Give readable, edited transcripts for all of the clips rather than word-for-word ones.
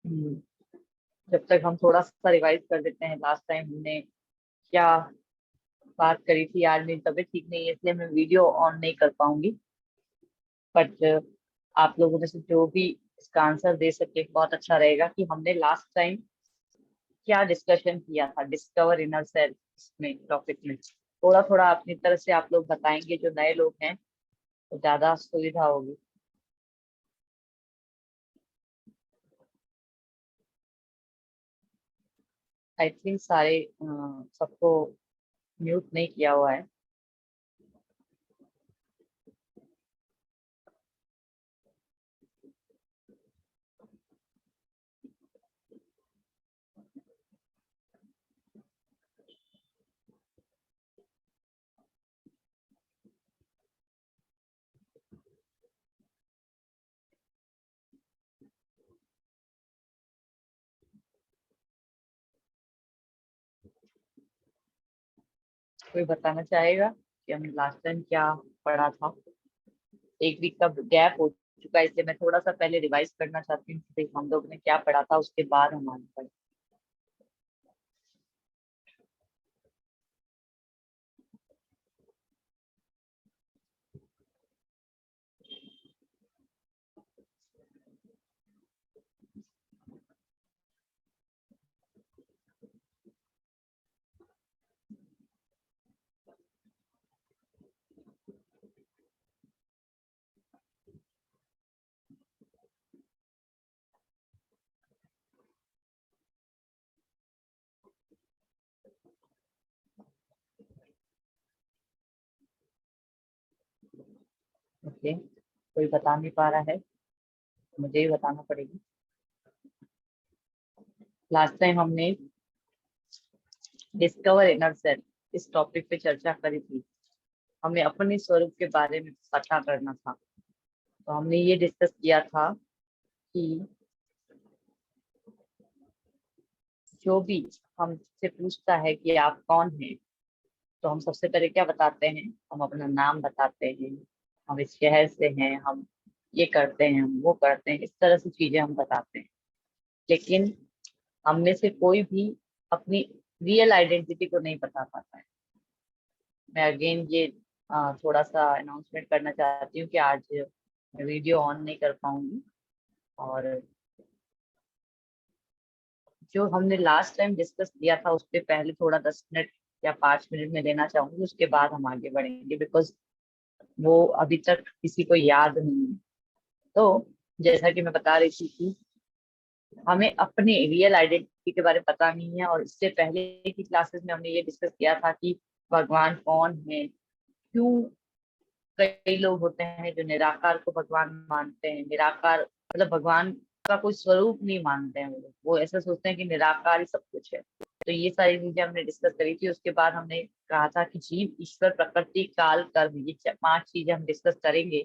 हम्म, जब तक हम थोड़ा सा रिवाइज कर देते हैं, लास्ट टाइम हमने क्या बात करी थी। आज मेरी तबीयत ठीक नहीं है इसलिए मैं वीडियो ऑन नहीं कर पाऊंगी, बट आप लोगों में से जो भी इसका आंसर दे सके बहुत अच्छा रहेगा कि हमने लास्ट टाइम क्या डिस्कशन किया था डिस्कवर इनर सेल्फ में टॉपिक में। थोड़ा थोड़ा अपनी तरफ से आप लोग बताएंगे, जो नए लोग हैं तो ज्यादा सुविधा होगी। आई थिंक सारे सबको म्यूट नहीं किया हुआ है। कोई बताना चाहेगा कि हमने लास्ट टाइम क्या पढ़ा था? एक वीक का गैप हो चुका है इसलिए मैं थोड़ा सा पहले रिवाइज करना चाहती हूँ कि हम लोग ने क्या पढ़ा था, उसके बाद हम आगे बढ़े। ओके, कोई बता नहीं पा रहा है, मुझे ही बताना पड़ेगी। लास्ट टाइम हमने डिस्कवर इनर सेल्फ इस टॉपिक पे चर्चा करी थी। हमें अपने स्वरूप के बारे में पता करना था। तो हमने ये डिस्कस किया था कि जो भी हमसे पूछता है कि आप कौन हैं, तो हम सबसे पहले क्या बताते हैं? हम अपना नाम बताते हैं, हम इस शहर से हैं, हम ये करते हैं, हम वो करते हैं, इस तरह से चीजें हम बताते हैं। लेकिन हम में से कोई भी अपनी रियल आइडेंटिटी को नहीं बता पाता है। मैं अगेन ये थोड़ा सा अनाउंसमेंट करना चाहती हूँ कि आज मैं वीडियो ऑन नहीं कर पाऊंगी। और जो हमने लास्ट टाइम डिस्कस किया था उस पे पहले थोड़ा 10 मिनट या 5 मिनट में लेना चाहूंगी, उसके बाद हम आगे बढ़ेंगे, बिकॉज वो अभी तक किसी को याद नहीं है। तो जैसा कि मैं बता रही थी कि हमें अपने रियल आइडेंटिटी के बारे में पता नहीं है, और इससे पहले की क्लासेस में हमने ये डिस्कस किया था कि भगवान कौन है, क्यों कई लोग होते हैं जो निराकार को भगवान मानते हैं। निराकार मतलब भगवान का कोई स्वरूप नहीं मानते हैं वो ऐसा सोचते हैं कि निराकार ही सब कुछ है। तो ये सारी चीजें हमने डिस्कस करी थी। उसके बाद हमने कहा था कि जीव, ईश्वर, प्रकृति, काल, कर्म, ये 5 चीजें हम डिस्कस करेंगे।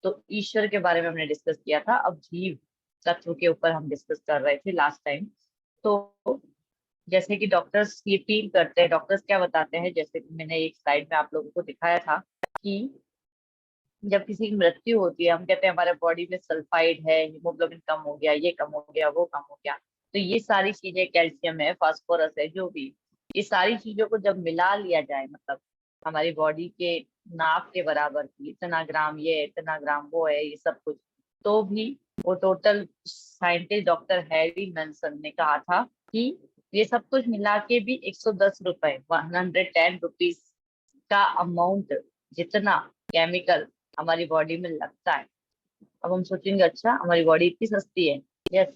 तो ईश्वर के बारे में हमने डिस्कस किया था, अब जीव तत्व के ऊपर हम डिस्कस कर रहे थे लास्ट टाइम। तो जैसे कि डॉक्टर्स ये फील करते हैं, डॉक्टर्स क्या बताते हैं, जैसे कि मैंने एक स्लाइड में आप लोगों को दिखाया था कि जब किसी की मृत्यु होती है हम कहते हैं हमारे बॉडी में सल्फाइड है, हीमोग्लोबिन कम हो गया, ये कम हो गया, वो कम हो गया। तो ये सारी चीजें, कैल्शियम है, फास्फोरस है, जो भी, ये सारी चीजों को जब मिला लिया जाए, मतलब हमारी बॉडी के नाप के बराबर की इतना ग्राम ये, इतना ग्राम वो है, ये सब कुछ, तो भी वो total, scientist doctor Harry mention ने कहा था कि ये सब कुछ मिला के भी 110 रुपए, 110 रुपीज का अमाउंट जितना केमिकल हमारी बॉडी में लगता है। अब हम सोचेंगे अच्छा हमारी बॉडी इतनी सस्ती है। यस,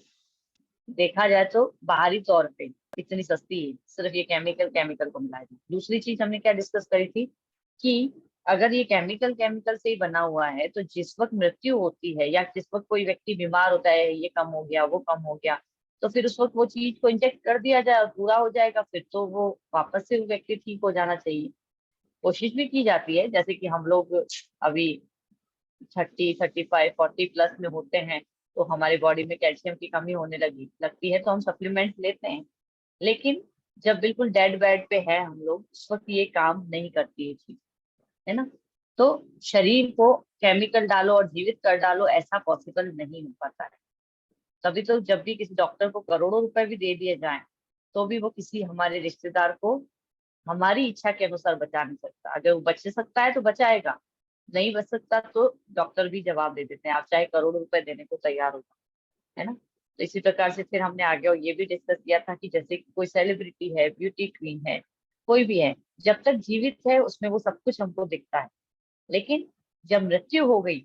देखा जाए तो बाहरी तौर पे इतनी सस्ती है, सिर्फ ये केमिकल केमिकल को मिलाया जाए। दूसरी चीज हमने क्या डिस्कस करी थी कि अगर ये केमिकल केमिकल से ही बना हुआ है तो जिस वक्त मृत्यु होती है या जिस वक्त कोई व्यक्ति बीमार होता है, ये कम हो गया, वो कम हो गया, तो फिर उस वक्त वो चीज को इंजेक्ट कर दिया जाए और पूरा हो जाएगा, फिर तो वो वापस से वो व्यक्ति ठीक हो जाना चाहिए। कोशिश भी की जाती है, जैसे कि हम लोग अभी 30, 35, 40 प्लस में होते हैं तो हमारी बॉडी में कैल्शियम की कमी होने लगी लगती है तो हम सप्लीमेंट लेते हैं। लेकिन जब बिल्कुल डेड बेड पे है हम लोग, उस वक्त ये काम नहीं करती ये चीज, है ना। तो शरीर को केमिकल डालो और जीवित कर डालो, ऐसा पॉसिबल नहीं हो पाता है। तभी तो जब भी किसी डॉक्टर को करोड़ों रुपए भी दे दिए जाएं, तो भी वो किसी हमारे रिश्तेदार को हमारी इच्छा के अनुसार बचा नहीं सकता। अगर वो बच सकता है तो बचाएगा, नहीं बच सकता तो डॉक्टर भी जवाब दे देते हैं, आप चाहे करोड़ों रुपए देने को तैयार हो, है ना। तो इसी प्रकार से फिर हमने आगे और ये भी डिस्कस किया था कि जैसे कि कोई सेलिब्रिटी है, ब्यूटी क्वीन है, कोई भी है, जब तक जीवित है उसमें वो सब कुछ हमको दिखता है, लेकिन जब मृत्यु हो गई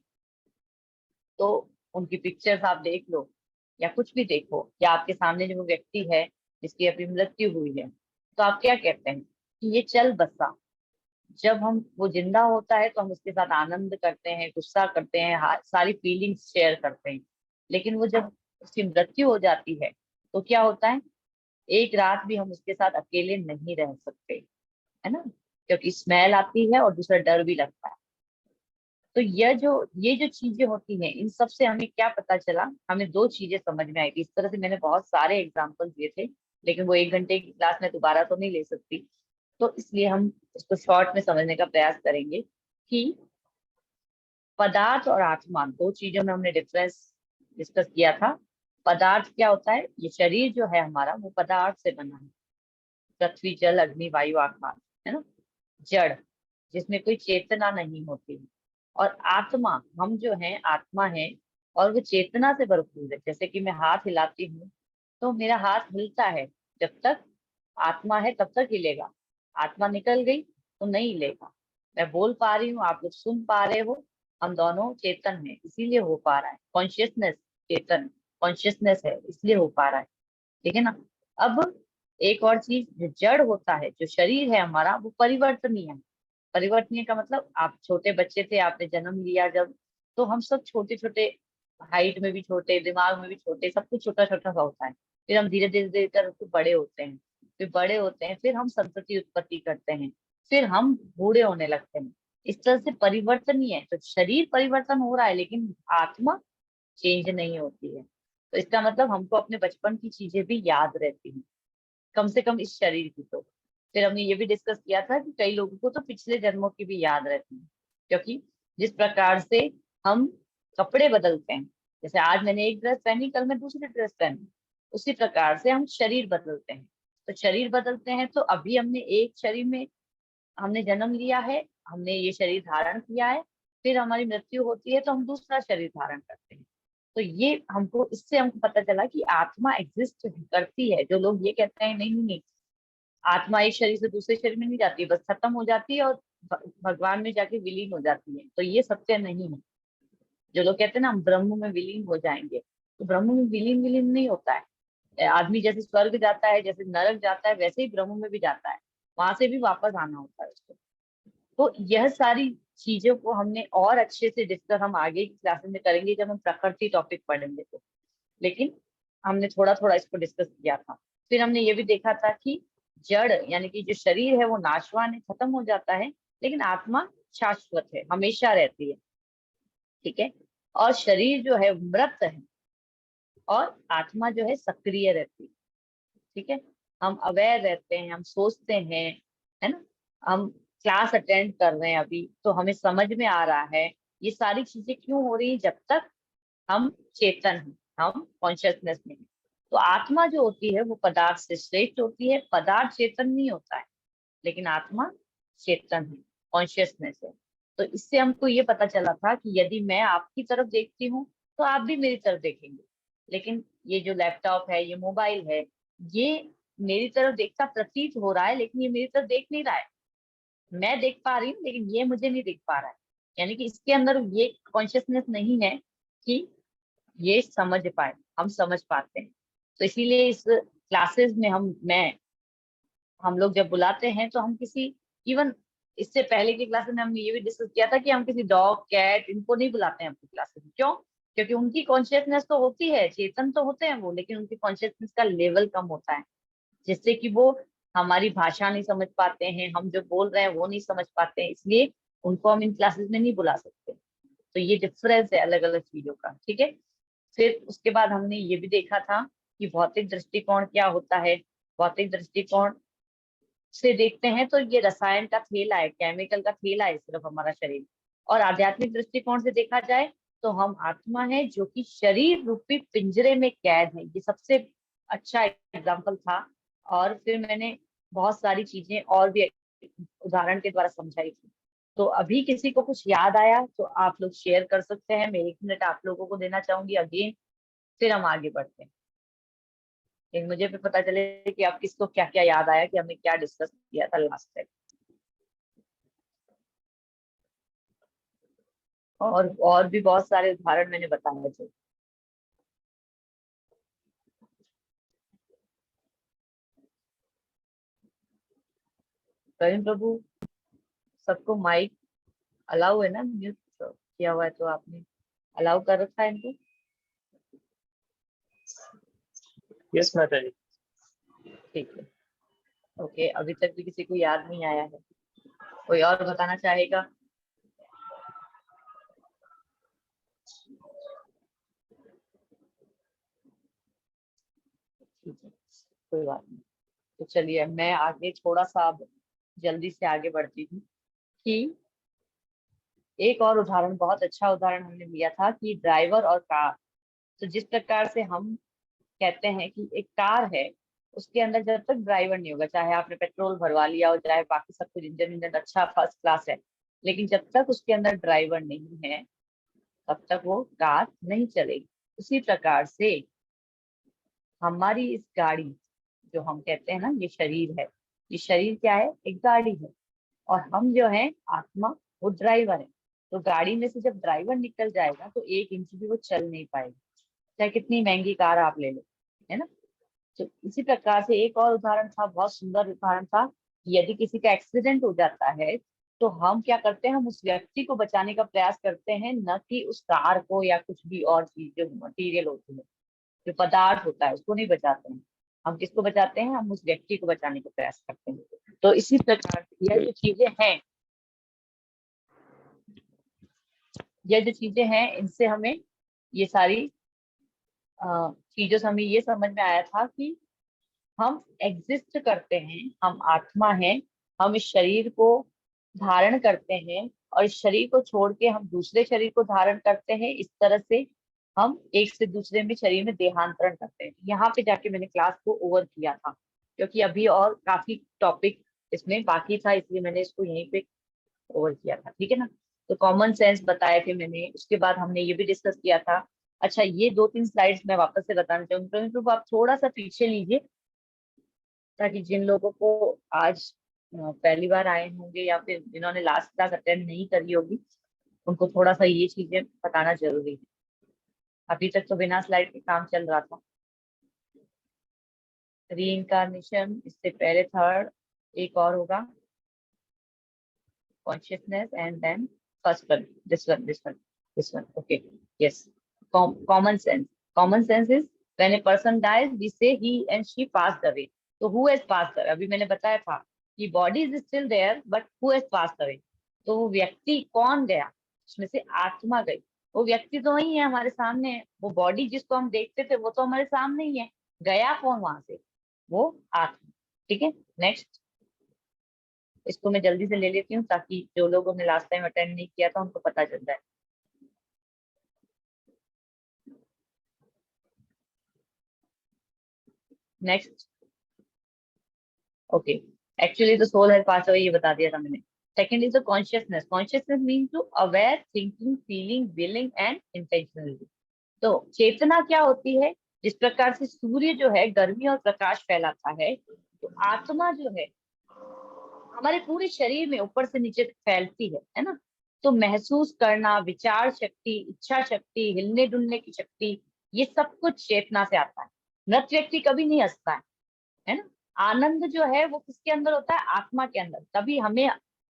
तो उनकी पिक्चर्स आप देख लो या कुछ भी देखो, या आपके सामने जो वो व्यक्ति है जिसकी अभी मृत्यु हुई है, तो आप क्या कहते हैं कि ये चल बसा। जब हम वो जिंदा होता है तो हम उसके साथ आनंद करते हैं, गुस्सा करते हैं, सारी फीलिंग्स शेयर करते हैं, लेकिन वो जब उसकी मृत्यु हो जाती है तो क्या होता है, एक रात भी हम उसके साथ अकेले नहीं रह सकते, है ना, क्योंकि स्मेल आती है और दूसरा डर भी लगता है। तो ये जो चीजें होती हैं, इन सब से हमें क्या पता चला, हमें दो चीजें समझ में आई थी। इस तरह से मैंने बहुत सारे एग्जाम्पल दिए थे, लेकिन वो 1 घंटे की क्लास में दोबारा तो नहीं ले सकती, तो इसलिए हम इसको शॉर्ट में समझने का प्रयास करेंगे कि पदार्थ और आत्मा, दो चीजों में हमने डिफरेंस डिस्कस किया था। पदार्थ क्या होता है, ये शरीर जो है हमारा वो पदार्थ से बना है, पृथ्वी जल अग्नि वायु आकाश, है ना, जड़, जिसमें कोई चेतना नहीं होती। और आत्मा, हम जो है आत्मा है, और वो चेतना से भरपूर है। जैसे कि मैं हाथ हिलाती हूँ तो मेरा हाथ हिलता है, जब तक आत्मा है तब तक हिलेगा, आत्मा निकल गई तो नहीं हिलेगा। मैं बोल पा रही हूँ, आप लोग सुन पा रहे हो, हम दोनों चेतन है इसीलिए हो पा रहा है, कॉन्शियसनेस, चेतन कॉन्शियसनेस है इसलिए हो पा रहा है, ठीक है ना। अब एक और चीज, जो जड़ होता है, जो शरीर है हमारा, वो परिवर्तनीय है। परिवर्तनीय का मतलब, आप छोटे बच्चे थे, आपने जन्म लिया जब, तो हम सब छोटे छोटे, हाइट में भी छोटे, दिमाग में भी छोटे, सब कुछ छोटा छोटा सा होता है। फिर हम धीरे धीरे धीरे करके बड़े होते हैं, फिर बड़े होते हैं, फिर हम संतति उत्पत्ति करते हैं, फिर हम बूढ़े होने लगते हैं। इस तरह से परिवर्तनीय है। तो शरीर परिवर्तन हो रहा है लेकिन आत्मा चेंज नहीं होती है। तो इसका मतलब हमको अपने बचपन की चीजें भी याद रहती हैं, कम से कम इस शरीर की तो। फिर हमने ये भी डिस्कस किया था कि कई लोगों को तो पिछले जन्मों की भी याद रहती है, क्योंकि जिस प्रकार से हम कपड़े बदलते हैं, जैसे आज मैंने एक ड्रेस पहनी, कल मैं दूसरी ड्रेस पहनी, उसी प्रकार से हम शरीर बदलते हैं। तो शरीर बदलते हैं, तो अभी हमने एक शरीर में हमने जन्म लिया है, हमने ये शरीर धारण किया है, फिर हमारी मृत्यु होती है तो हम दूसरा शरीर धारण करते हैं। तो ये हमको, इससे हमको पता चला कि आत्मा एग्जिस्ट करती है। जो लोग ये कहते हैं नहीं नहीं नहीं, आत्मा एक शरीर से दूसरे शरीर में नहीं जाती, बस खत्म हो जाती है और भगवान में जाके विलीन हो जाती है, तो ये सत्य नहीं है। जो लोग कहते हैं ना हम ब्रह्म में विलीन हो जाएंगे, तो ब्रह्म में विलीन विलीन नहीं होता है। आदमी जैसे स्वर्ग जाता है, जैसे नरक जाता है, वैसे ही ब्रह्म में भी जाता है, वहां से भी वापस आना होता है उसको। तो यह सारी चीजों को हमने और अच्छे से डिस्कस हम आगे की क्लासेस में करेंगे जब हम प्रकृति टॉपिक पढ़ेंगे तो। लेकिन हमने थोड़ा थोड़ा इसको डिस्कस किया था। फिर हमने ये भी देखा था कि जड़ यानी कि जो शरीर है वो नाशवान है, खत्म हो जाता है, लेकिन आत्मा शाश्वत है, हमेशा रहती है, ठीक है। और शरीर जो है मृत है, और आत्मा जो है सक्रिय रहती है, ठीक है। हम अवेयर रहते हैं, हम सोचते हैं, है ना। हम क्लास अटेंड कर रहे हैं अभी, तो हमें समझ में आ रहा है ये सारी चीजें क्यों हो रही है, जब तक हम चेतन हैं, हम कॉन्शियसनेस में हैं। तो आत्मा जो होती है वो पदार्थ से श्रेष्ठ होती है। पदार्थ चेतन नहीं होता है, लेकिन आत्मा चेतन है, कॉन्शियसनेस है। तो इससे हमको ये पता चला था कि यदि मैं आपकी तरफ देखती हूँ तो आप भी मेरी तरफ देखेंगे, लेकिन ये जो लैपटॉप है, ये मोबाइल है, ये मेरी तरफ देखता प्रतीत हो रहा है, लेकिन ये मेरी तरफ देख नहीं रहा है। मैं देख पा रही हूँ लेकिन ये मुझे नहीं देख पा रहा है, यानी कि इसके अंदर ये कॉन्शियसनेस नहीं है कि ये समझ पाए, हम समझ पाते हैं। तो इसीलिए इस क्लासेस में हम लोग जब बुलाते हैं तो हम किसी, इवन इससे पहले की क्लासेस में हमने ये भी डिस्कस किया था कि हम किसी डॉग कैट इनको नहीं बुलाते हैं अपनी क्लासेस में। क्यों? क्योंकि उनकी कॉन्शियसनेस तो होती है, चेतन तो होते हैं वो, लेकिन उनकी कॉन्शियसनेस का लेवल कम होता है, जिससे कि वो हमारी भाषा नहीं समझ पाते हैं, हम जो बोल रहे हैं वो नहीं समझ पाते हैं, इसलिए उनको हम इन क्लासेस में नहीं बुला सकते। तो ये डिफरेंस है अलग अलग चीजों का, ठीक है। फिर उसके बाद हमने ये भी देखा था कि भौतिक दृष्टिकोण क्या होता है। भौतिक दृष्टिकोण से देखते हैं तो ये रसायन का थैला है, केमिकल का थैला है सिर्फ हमारा शरीर, और आध्यात्मिक दृष्टिकोण से देखा जाए तो हम आत्मा है जो कि शरीर रूपी पिंजरे में कैद है। ये सबसे अच्छा एग्जाम्पल था। और फिर मैंने बहुत सारी चीजें और भी उदाहरण के द्वारा समझाई थी। तो अभी किसी को कुछ याद आया तो आप लोग शेयर कर सकते हैं। मैं 1 मिनट आप लोगों को देना चाहूंगी अगेन, फिर हम आगे बढ़ते हैं। लेकिन मुझे भी पता चले कि आप किसको क्या क्या याद आया कि हमने क्या डिस्कस किया था लास्ट टाइम। और भी बहुत सारे उदाहरण मैंने बताए थे। करीम प्रभु, सबको माइक अलाउ है ना? म्यूट किया हुआ है तो आपने अलाउ कर रखा है इनको? यस माता जी। ठीक है, ओके। अभी तक भी किसी को याद नहीं आया है? कोई और बताना चाहेगा? ठीक है, कोई बात नहीं। तो चलिए मैं आगे थोड़ा सा अब जल्दी से आगे बढ़ती हूँ कि एक और उदाहरण, बहुत अच्छा उदाहरण हमने लिया था कि ड्राइवर और कार। तो जिस प्रकार से हम कहते हैं कि एक कार है, उसके अंदर जब तक ड्राइवर नहीं होगा, चाहे आपने पेट्रोल भरवा लिया हो, चाहे बाकी सब कुछ इंजन इंजन अच्छा फर्स्ट क्लास है, लेकिन जब तक उसके अंदर ड्राइवर नहीं है तब तक वो कार नहीं चलेगी। उसी प्रकार से हमारी इस गाड़ी, जो हम कहते हैं ना ये शरीर है, ये शरीर क्या है? एक गाड़ी है। और हम जो है आत्मा, वो ड्राइवर है। तो गाड़ी में से जब ड्राइवर निकल जाएगा तो 1 इंच भी वो चल नहीं पाएगी, चाहे कितनी महंगी कार आप ले लो, है ना? तो इसी प्रकार से एक और उदाहरण था, बहुत सुंदर उदाहरण था कि यदि किसी का एक्सीडेंट हो जाता है तो हम क्या करते हैं? हम उस व्यक्ति को बचाने का प्रयास करते हैं, न कि उस कार को या कुछ भी और चीज जो मटीरियल होती है, जो पदार्थ होता है, उसको नहीं बचाते हैं। हम किसको बचाते हैं? हम उस व्यक्ति को बचाने का प्रयास करते हैं। तो इसी प्रकार से यह जो चीजें हैं इनसे हमें ये सारी चीजों से हमें ये समझ में आया था कि हम एग्जिस्ट करते हैं, हम आत्मा हैं, हम इस शरीर को धारण करते हैं और इस शरीर को छोड़ के हम दूसरे शरीर को धारण करते हैं। इस तरह से हम एक से दूसरे में शरीर में देहांतरण करते हैं। यहाँ पे जाके मैंने क्लास को ओवर किया था क्योंकि अभी और काफी टॉपिक इसमें बाकी था, इसलिए मैंने इसको यहीं पे ओवर किया था। ठीक है ना? तो कॉमन सेंस बताए थे मैंने, उसके बाद हमने ये भी डिस्कस किया था। अच्छा, ये 2-3 स्लाइड्स मैं वापस से बताना चाहूंगी। प्रवीण, आप थोड़ा सा पीछे लीजिए ताकि जिन लोगों को आज पहली बार आए होंगे या फिर जिन्होंने लास्ट क्लास अटेंड नहीं करी होगी, उनको थोड़ा सा ये चीजें बताना जरूरी है। अभी तक तो बिना स्लाइड के काम चल रहा था। रीइंकारनेशन, इससे पहले थर्ड एक और होगा, consciousness, and then first one, this one. Okay, yes. Common sense. Common sense is when a person dies, we say he and she passed away. So who has passed away? अभी मैंने बताया था कि body is still there, but who has passed away? तो वो व्यक्ति कौन गया? उसमें से आत्मा गई। वो व्यक्ति तो वही है, हमारे सामने है। वो बॉडी जिसको हम देखते थे वो तो हमारे सामने ही है। गया कौन वहां से? वो आत्मा। ठीक है, नेक्स्ट। इसको मैं जल्दी से ले लेती हूँ ताकि जो लोगों ने लास्ट टाइम अटेंड नहीं किया था उनको पता चल जाए। Next. Okay, actually the soul has pass away, ये बता दिया था मैंने। Second is the consciousness. Consciousness means to aware, thinking, feeling, willing and intentionality. तो चेतना क्या होती है? जिस प्रकार से सूर्य जो है गर्मी और प्रकाश फैलाता है, तो आत्मा जो है हमारे पूरे शरीर में ऊपर से नीचे तक फैलती है ना? तो महसूस करना, विचार शक्ति, इच्छा शक्ति, हिलने डुलने की शक्ति, ये सब कुछ चेतना से आता है। मृत व्यक्ति कभी नहीं हंसता है ना? आनंद जो है वो किसके अंदर होता है? आत्मा के अंदर। तभी हमें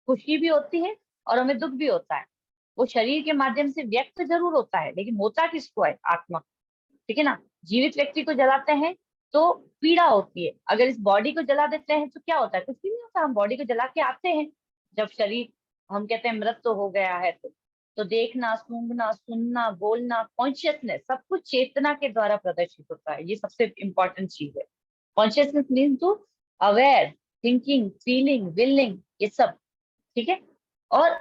खुशी भी होती है और हमें दुख भी होता है। वो शरीर के माध्यम से व्यक्त जरूर होता है, लेकिन होता किसको है? आत्मा। ठीक है ना? जीवित व्यक्ति को जलाते हैं तो पीड़ा होती है, अगर इस बॉडी को जला देते हैं तो क्या होता है? कुछ भी नहीं होता। हम बॉडी को जला के आते हैं जब शरीर, हम कहते हैं मृत तो हो गया है। तो देखना, सूंघना, सुनना, बोलना, कॉन्शियसनेस, सब कुछ चेतना के द्वारा प्रदर्शित होता है। ये सबसे इंपॉर्टेंट चीज है। Consciousness mean to aware, thinking, feeling, willing, ये सब। ठीक है? और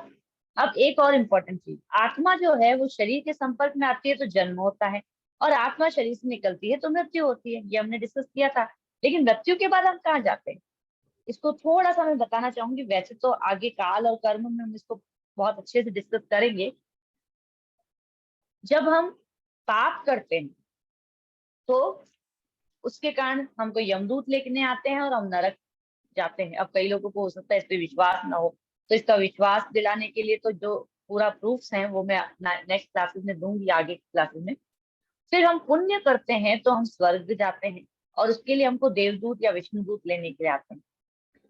अब एक और इम्पोर्टेंट चीज, आत्मा जो है वो शरीर के संपर्क में आती है तो जन्म होता है, और आत्मा शरीर से निकलती है तो मृत्यु होती है, ये हमने डिस्कस किया था। लेकिन मृत्यु के बाद हम कहाँ जाते हैं, इसको थोड़ा सा मैं बताना चाहूंगी। वैसे तो आगे काल और कर्म में हम इसको बहुत अच्छे से डिस्कस करेंगे। जब हम पाप करते हैं तो उसके कारण हमको यमदूत लेने आते हैं और हम नरक जाते हैं। अब कई लोगों को हो सकता है इस पे विश्वास ना हो, तो इसका विश्वास दिलाने के लिए तो जो पूरा प्रूफ्स हैं वो मैं नेक्स्ट क्लासेस में दूंगी, आगे क्लासेस में। फिर हम पुण्य करते हैं तो हम स्वर्ग जाते हैं, और उसके लिए हमको देवदूत या विष्णुदूत लेने के लिए आते हैं।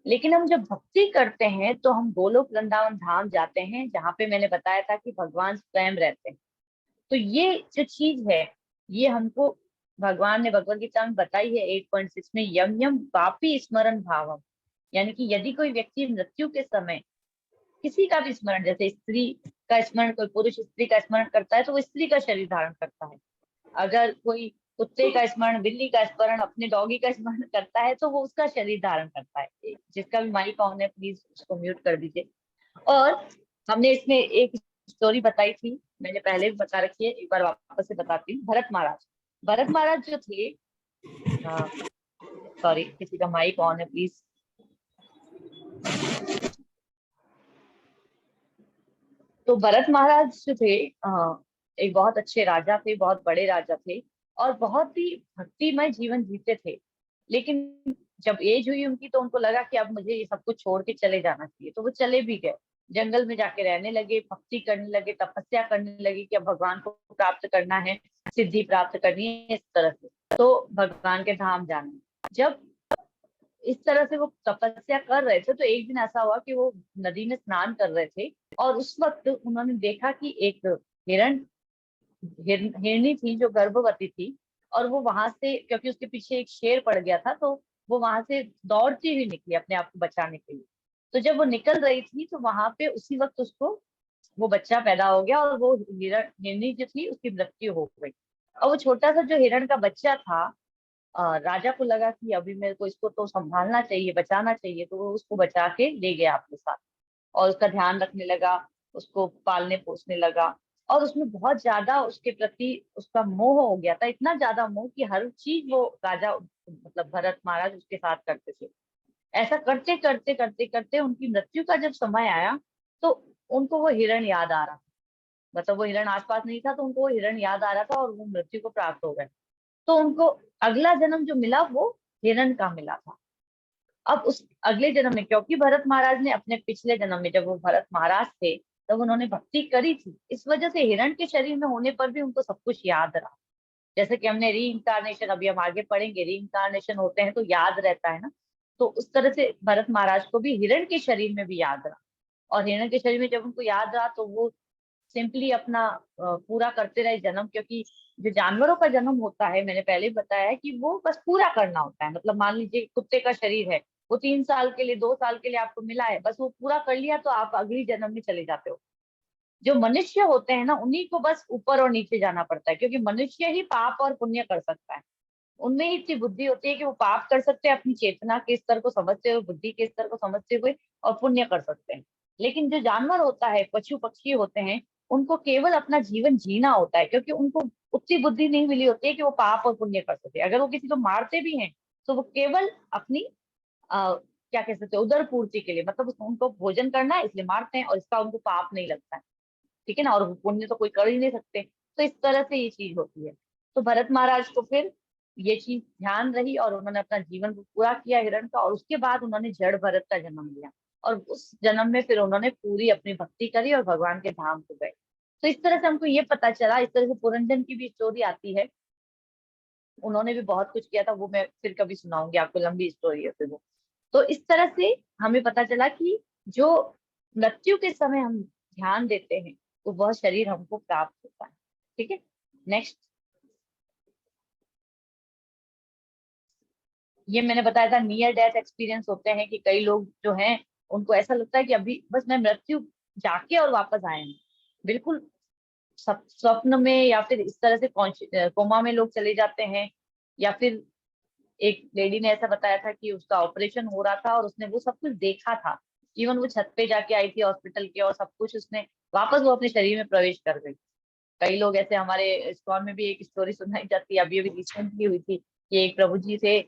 लेकिन हम जब भक्ति करते हैं तो हम गोलोक वृंदावन धाम जाते हैं, जहाँ पे मैंने बताया था कि भगवान स्वयं रहते हैं। तो ये जो चीज है, ये हमको भगवान ने भगवत गीता में बताई है 8.6 में, यम यम पापी स्मरण भावम। यानी कि यदि कोई व्यक्ति मृत्यु के समय किसी का भी स्मरण, जैसे स्त्री का स्मरण, कोई पुरुष स्त्री का स्मरण करता है तो वो स्त्री का शरीर धारण करता है। अगर कोई कुत्ते का स्मरण, बिल्ली का स्मरण, अपने डॉगी का स्मरण करता है तो वो उसका शरीर धारण करता है। जिसका भी माइक ऑन है प्लीज उसको म्यूट कर दीजिए। और हमने इसमें एक स्टोरी बताई थी, मैंने पहले भी बता रखी है, एक बार वापस से बताती हूँ। भरत महाराज जो थे, सॉरी किसी का माइक ऑन है प्लीज। तो भरत महाराज जो थे, एक बहुत अच्छे राजा थे, बहुत बड़े राजा थे, और बहुत ही भक्तिमय जीवन जीते थे। लेकिन जब एज हुई उनकी तो उनको लगा कि अब मुझे ये सब कुछ छोड़ के चले जाना चाहिए, तो वो चले भी गए। जंगल में जाके रहने लगे, भक्ति करने लगे, तपस्या करने लगे कि अब भगवान को प्राप्त करना है, सिद्धि प्राप्त करनी है, इस तरह से तो भगवान के धाम जाना है। जब इस तरह से वो तपस्या कर रहे थे तो एक दिन ऐसा हुआ कि वो नदी में स्नान कर रहे थे, और उस वक्त उन्होंने देखा कि एक हिरण हिरनी थी जो गर्भवती थी, और वो वहां से, क्योंकि उसके पीछे एक शेर पड़ गया था, तो वो वहां से दौड़ती हुई निकली अपने आप को बचाने के लिए। तो जब वो निकल रही थी तो वहां पे उसी वक्त उसको वो बच्चा पैदा हो गया, और वो हिरनी जो थी उसकी मृत्यु हो गई। और वो छोटा सा जो हिरण का बच्चा था, राजा को लगा कि अभी मेरे को इसको तो संभालना चाहिए, बचाना चाहिए, तो वो उसको बचा के ले गया अपने साथ, और उसका ध्यान रखने लगा, उसको पालने पोसने लगा। और उसमें बहुत ज्यादा उसके प्रति उसका मोह हो गया था, इतना ज्यादा मोह कि हर चीज वो राजा, मतलब भरत महाराज उसके साथ करते थे। ऐसा करते करते करते करते उनकी मृत्यु का जब समय आया तो उनको वो हिरण याद आ रहा था। मतलब वो हिरण आसपास नहीं था तो उनको वो हिरण याद आ रहा था, और वो मृत्यु को प्राप्त हो गए। तो उनको अगला जन्म जो मिला वो हिरण का मिला था। अब उस अगले जन्म में, क्योंकि भरत महाराज ने अपने पिछले जन्म में, जब वो भरत महाराज थे तब उन्होंने भक्ति करी थी, इस वजह से हिरण के शरीर में होने पर भी उनको सब कुछ याद रहा। जैसे कि हमने री इंकारनेशन, अभी हम आगे पढ़ेंगे, री इंकारनेशन होते हैं तो याद रहता है ना। तो उस तरह से भरत महाराज को भी हिरण के शरीर में भी याद रहा, और हिरण के शरीर में जब उनको याद रहा तो वो सिंपली अपना पूरा करते रहे जन्म। क्योंकि जो जानवरों का जन्म होता है, मैंने पहले भी बताया है कि वो बस पूरा करना होता है। मतलब मान लीजिए कुत्ते का शरीर है, वो 3 साल के लिए, 2 साल के लिए आपको मिला है, बस वो पूरा कर लिया तो आप अगली जन्म में चले जाते हो। जो मनुष्य होते हैं ना, उन्हीं को बस ऊपर और नीचे जाना पड़ता है, क्योंकि मनुष्य ही पाप और पुण्य कर सकता है। उनमें ही इतनी बुद्धि होती है कि वो पाप कर सकते हैं अपनी चेतना के स्तर को समझते हुए, बुद्धि के स्तर को समझते हुए, और पुण्य कर सकते हैं। लेकिन जो जानवर होता है, पशु पक्षी होते हैं, उनको केवल अपना जीवन जीना होता है, क्योंकि उनको उतनी बुद्धि नहीं मिली होती है कि वो पाप और पुण्य कर सके। अगर वो किसी को मारते भी हैं तो वो केवल अपनी क्या कह सकते हैं, उदर पूर्ति के लिए, मतलब उनको भोजन करना है इसलिए मारते हैं, और इसका उनको पाप नहीं लगता है। ठीक है ना, और पुण्य तो कोई कर ही नहीं सकते। तो इस तरह से ये चीज होती है। तो भरत महाराज को फिर ये चीज ध्यान रही, और उन्होंने अपना जीवन को पूरा किया हिरण का, और उसके बाद उन्होंने जड़ भरत का जन्म लिया। और उस जन्म में फिर उन्होंने पूरी अपनी भक्ति करी और भगवान के धाम को गए। तो इस तरह से हमको ये पता चला। इस तरह से पुरंजन की भी स्टोरी आती है, उन्होंने भी बहुत कुछ किया था, वो मैं फिर कभी सुनाऊंगी आपको, लंबी स्टोरी है फिर वो। तो इस तरह से हमें पता चला कि जो मृत्यु के समय हम ध्यान देते हैं तो वह शरीर हमको प्राप्त होता है। ठीक है, नेक्स्ट। ये मैंने बताया था, नियर डेथ एक्सपीरियंस होते हैं कि कई लोग जो हैं उनको ऐसा लगता है कि अभी बस मैं मृत्यु जाके और वापस आए हैं। बिल्कुल स्वप्न में, या फिर इस तरह से कोमा में लोग चले जाते हैं। या फिर एक लेडी ने ऐसा बताया था कि उसका ऑपरेशन हो रहा था और उसने वो सब कुछ देखा था। इवन वो छत पे जाके आई थी हॉस्पिटल के, और सब कुछ उसने वापस वो अपने शरीर में प्रवेश कर गई। कई लोग ऐसे, हमारे इस्कॉन में भी एक स्टोरी सुनाई जाती है, अभी अभी रिसेंटली हुई थी, कि एक प्रभु जी थे,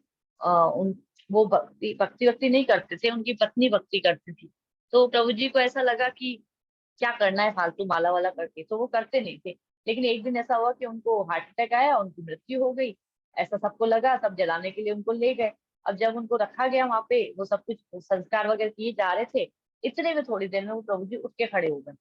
उन वो भक्ति भक्ति भक्ति नहीं करते थे, उनकी पत्नी भक्ति करती थी। तो प्रभु जी को ऐसा लगा कि क्या करना है फालतू माला वाला करके, तो वो करते नहीं थे। लेकिन एक दिन ऐसा हुआ कि उनको हार्ट अटैक आया, उनकी मृत्यु हो गई। ऐसा सबको लगा, सब जलाने के लिए उनको ले गए। अब जब उनको रखा गया वहां पे, वो सब कुछ संस्कार वगैरह किए जा रहे थे, इतने में थोड़ी देर में वो प्रभु जी उठ के खड़े हो गए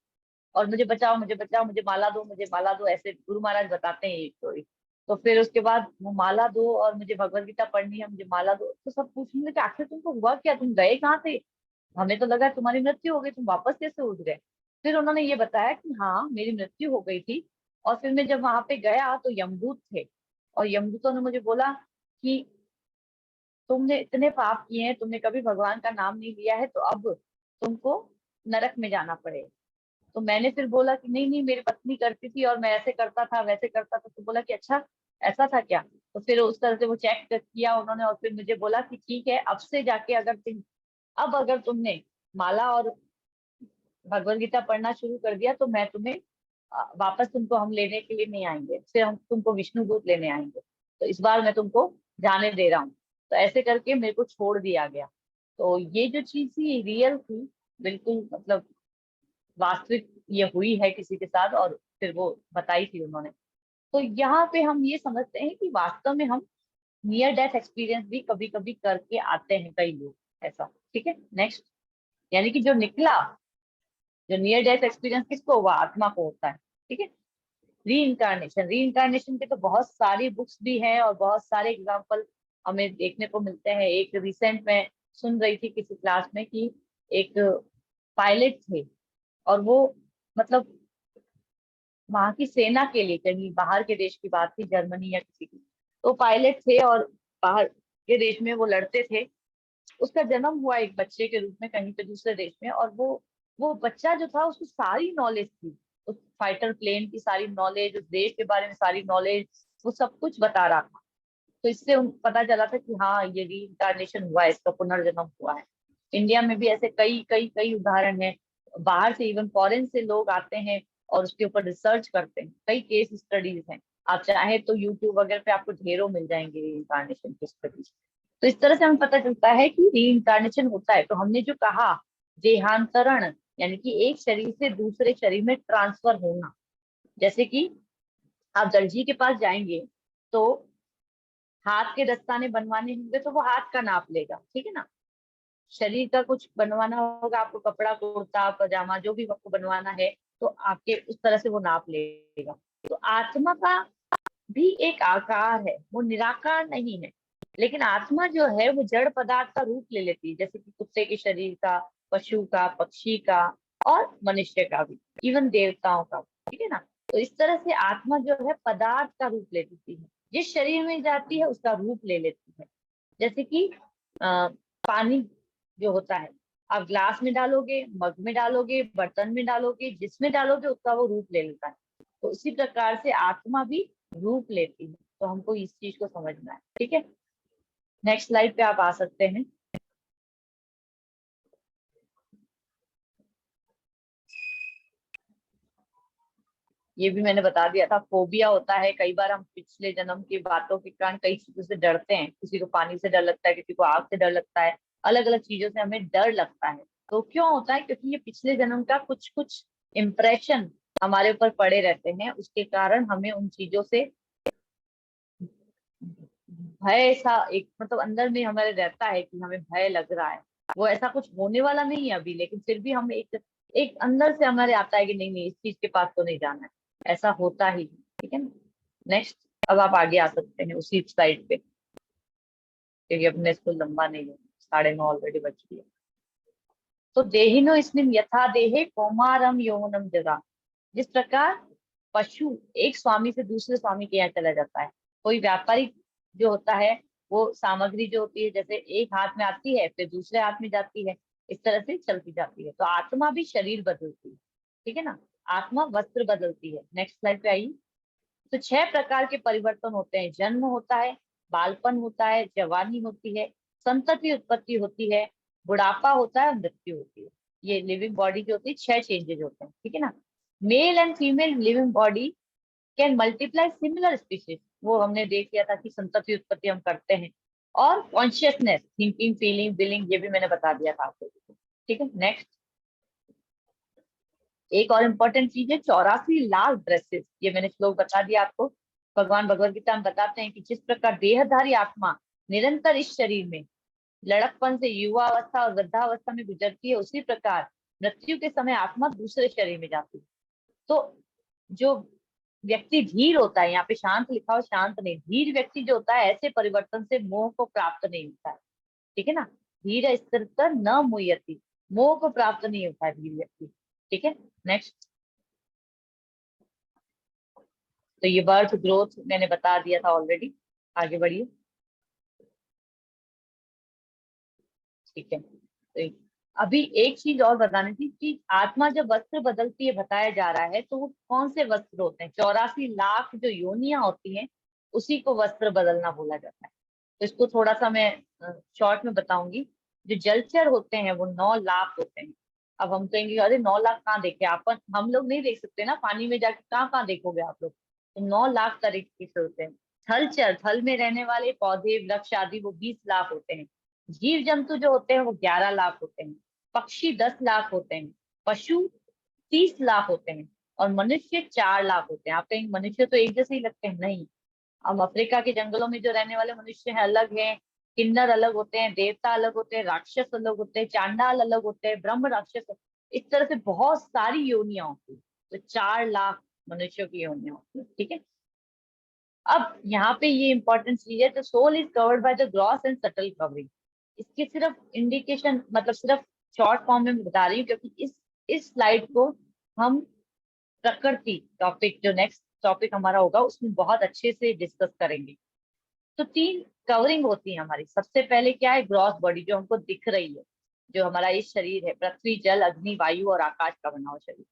और मुझे बचाओ, मुझे बचाओ, मुझे माला दो, मुझे माला दो, ऐसे गुरु महाराज बताते हैं ये स्टोरी। तो फिर उसके बाद वो माला दो और मुझे भगवत गीता पढ़नी है, मुझे माला दो। तो सब पूछने लगे आखिर तुमको हुआ क्या, तुम गए कहाँ थे, हमें तो लगा तुम्हारी मृत्यु हो गई, तुम वापस कैसे उठ गए। फिर उन्होंने ये बताया कि हाँ मेरी मृत्यु हो गई थी, और फिर मैं जब वहां पे गया तो यमदूत थे, और यमदूतों ने मुझे बोला कि तुमने इतने पाप किए हैं, तुमने कभी भगवान का नाम नहीं लिया है, तो अब तुमको नरक में जाना पड़ेगा। तो मैंने फिर बोला कि नहीं नहीं, मेरी पत्नी करती थी और मैं ऐसे करता था वैसे करता था। तो बोला कि अच्छा ऐसा था क्या। तो फिर उस तरह से वो चेक किया उन्होंने, और फिर मुझे बोला कि ठीक है, अब से जाके अगर तुमने माला और भगवत गीता पढ़ना शुरू कर दिया, तो मैं तुम्हें वापस तुमको हम लेने के लिए नहीं आएंगे, फिर हम तुमको विष्णु दूत लेने आएंगे। तो इस बार मैं तुमको जाने दे रहा हूँ। तो ऐसे करके मेरे को छोड़ दिया गया। तो ये जो चीज थी रियल थी, बिल्कुल मतलब वास्तविक ये हुई है किसी के साथ, और फिर वो बताई थी उन्होंने। तो यहाँ पे हम ये समझते हैं कि वास्तव में हम नियर डेथ एक्सपीरियंस भी कभी कभी करके आते हैं कई लोग, ऐसा। ठीक है, नेक्स्ट। यानी कि जो निकला, जो नियर डेथ एक्सपीरियंस किसको हुआ, आत्मा को होता है। ठीक है। री इंकारनेशन, री इंकारनेशन के तो बहुत सारी बुक्स भी हैं और बहुत सारे एग्जाम्पल हमें देखने को मिलते हैं। एक रिसेंट में सुन रही थी किसी क्लास में कि एक पायलट थे, और वो मतलब वहां की सेना के लिए, कहीं बाहर के देश की बात थी, जर्मनी या किसी की, तो पायलट थे और बाहर के देश में वो लड़ते थे। उसका जन्म हुआ एक बच्चे के रूप में कहीं पे दूसरे देश में, और वो बच्चा जो था उसको सारी नॉलेज थी, उस फाइटर प्लेन की सारी नॉलेज, उस देश के बारे में सारी नॉलेज, वो सब कुछ बता रहा था। तो इससे पता चला था कि हाँ ये रीइंकारनेशन हुआ है, इसका पुनर्जन्म हुआ है। इंडिया में भी ऐसे कई कई कई उदाहरण हैं। बाहर से, इवन फॉरेन से लोग आते हैं और उसके ऊपर रिसर्च करते हैं, कई केस स्टडीज हैं। आप चाहे तो यूट्यूब वगैरह पे आपको ढेरों मिल जाएंगे रीइंकारनेशन की स्टडीज। तो इस तरह से हमें पता चलता है कि रीइंकारनेशन होता है। तो हमने जो कहा देहांतरण, यानी कि एक शरीर से दूसरे शरीर में ट्रांसफर होना। जैसे कि आप दर्जी के पास जाएंगे, तो हाथ के दस्ताने बनवाने होंगे तो वो हाथ का नाप लेगा, ठीक है ना। शरीर का कुछ बनवाना होगा आपको, कपड़ा कुर्ता पजामा जो भी आपको बनवाना है, तो आपके उस तरह से वो नाप लेगा। तो आत्मा का भी एक आकार है, वो निराकार नहीं है। लेकिन आत्मा जो है वो जड़ पदार्थ का रूप ले लेती है, जैसे कि कुत्ते के शरीर का, पशु का, पक्षी का, और मनुष्य का भी, इवन देवताओं का, ठीक है ना। तो इस तरह से आत्मा जो है पदार्थ का रूप ले लेती है, जिस शरीर में जाती है उसका रूप ले लेती है। जैसे कि पानी जो होता है, आप ग्लास में डालोगे, मग में डालोगे, बर्तन में डालोगे, जिसमें डालोगे उसका वो रूप ले लेता है। तो उसी प्रकार से आत्मा भी रूप लेती है। तो हमको इस चीज को समझना है, ठीक है। नेक्स्ट स्लाइड पे आप आ सकते हैं। ये भी मैंने बता दिया था, फोबिया होता है। कई बार हम पिछले जन्म की बातों के कारण कई चीजों से डरते हैं। किसी को पानी से डर लगता है, किसी को आग से डर लगता है, अलग अलग चीजों से हमें डर लगता है। तो क्यों होता है, क्योंकि ये पिछले जन्म का कुछ कुछ इम्प्रेशन हमारे ऊपर पड़े रहते हैं, उसके कारण हमें उन चीजों से भय सा एक मतलब अंदर में हमारे रहता है कि हमें भय लग रहा है। वो ऐसा कुछ होने वाला नहीं है अभी, लेकिन फिर भी हम एक एक अंदर से हमारे आता है कि नहीं नहीं, इस चीज के पास तो नहीं जाना है। ऐसा होता ही है, ठीक है ना। नेक्स्ट। अब आप आगे आ सकते हैं उसी स्लाइड पे, क्योंकि अपने स्कूल लंबा नहीं है, 9:30 ऑलरेडी बच गया। तो देहिनो इसमें यथा देहे कौमारम यौवनम जरा। जिस प्रकार पशु एक स्वामी से दूसरे स्वामी के यहाँ चला जाता है, कोई व्यापारी जो होता है, वो सामग्री जो होती है जैसे एक हाथ में आती है फिर दूसरे हाथ में जाती है, इस तरह से चलती जाती है। तो आत्मा भी शरीर बदलती है, ठीक है ना। आत्मा वस्त्र बदलती है। नेक्स्ट स्लाइड पे आइए। तो 6 प्रकार के परिवर्तन होते हैं। जन्म होता है, बालपन होता है, जवानी होती है, संतति उत्पत्ति होती है, बुढ़ापा होता है, मृत्यु होती है। ये लिविंग बॉडी जो होती है 6 चेंजेस होते हैं, ठीक है ना। Male and female living body can multiply similar species, वो हमने देख लिया था कि संतति उत्पत्ति हम करते हैं। और कॉन्शियसनेस, थिंकिंग, फीलिंग, विलिंग, ये भी मैंने बता दिया था आपको। ठीक है, नेक्स्ट। एक और इम्पोर्टेंट चीज है 84 लाख ड्रेसेस, ये मैंने श्लोक बता दिया आपको। भगवान भगवत गीता में बताते हैं कि जिस प्रकार देहधारी आत्मा निरंतर इस शरीर में लड़कपन से युवा अवस्था और वृद्धावस्था में गुजरती है, उसी प्रकार मृत्यु के समय आत्मा दूसरे शरीर में जाती है। तो जो व्यक्ति धीर होता है, यहाँ पे शांत लिखा हो, शांत नहीं, धीर व्यक्ति जो होता है ऐसे परिवर्तन से मोह को प्राप्त नहीं होता है। ठीक है ना, धीर स्थिर न मुह्यति, मोह को प्राप्त नहीं होता है धीर व्यक्ति। ठीक है, नेक्स्ट। तो ये बर्थ ग्रोथ मैंने बता दिया था ऑलरेडी, आगे बढ़िए। ठीक है, तो अभी एक चीज और बतानी थी कि आत्मा जब वस्त्र बदलती है बताया जा रहा है, तो वो कौन से वस्त्र होते हैं? 84 लाख जो योनियां होती हैं उसी को वस्त्र बदलना बोला जाता है। तो इसको थोड़ा सा मैं शॉर्ट में बताऊंगी। जो जलचर होते हैं वो 9 लाख होते हैं। अब हम कहेंगे अरे 9 लाख कहाँ देखे आप, हम लोग नहीं देख सकते ना, पानी में जाके कहाँ कहाँ देखोगे आप लोग। तो 9 लाख तरीके से होते हैं। थलचर, थल में रहने वाले पौधे वृक्ष आदि वो 20 लाख होते हैं। जीव जंतु जो होते हैं वो 11 लाख होते हैं। पक्षी 10 लाख होते हैं। पशु 30 लाख होते हैं। और मनुष्य 4 लाख होते हैं। आप कहेंगे मनुष्य तो एक जैसे ही लगते हैं, नहीं। हम अफ्रीका के जंगलों में जो रहने वाले मनुष्य हैं अलग हैं, किन्नर अलग होते हैं, देवता अलग होते हैं, राक्षस अलग होते हैं, चांडाल अलग होते हैं, ब्रह्म राक्षस, इस तरह से बहुत सारी योनियां होती हैं। तो 4 लाख मनुष्यों की योनियां होती है। ठीक है, अब यहाँ पे ये इंपॉर्टेंट चीज है, तो soul is covered by the gross and subtle covering. इसकी सिर्फ इंडिकेशन, मतलब सिर्फ शॉर्ट फॉर्म में बता रही हूँ, क्योंकि इस स्लाइड को हम प्रकृति टॉपिक, जो नेक्स्ट टॉपिक हमारा होगा, उसमें बहुत अच्छे से डिस्कस करेंगे। तो 3 कवरिंग होती है हमारी। सबसे पहले क्या है? ग्रॉस बॉडी, जो हमको दिख रही है, जो हमारा ये शरीर है, पृथ्वी जल अग्नि वायु और आकाश का बना हुआ शरीर।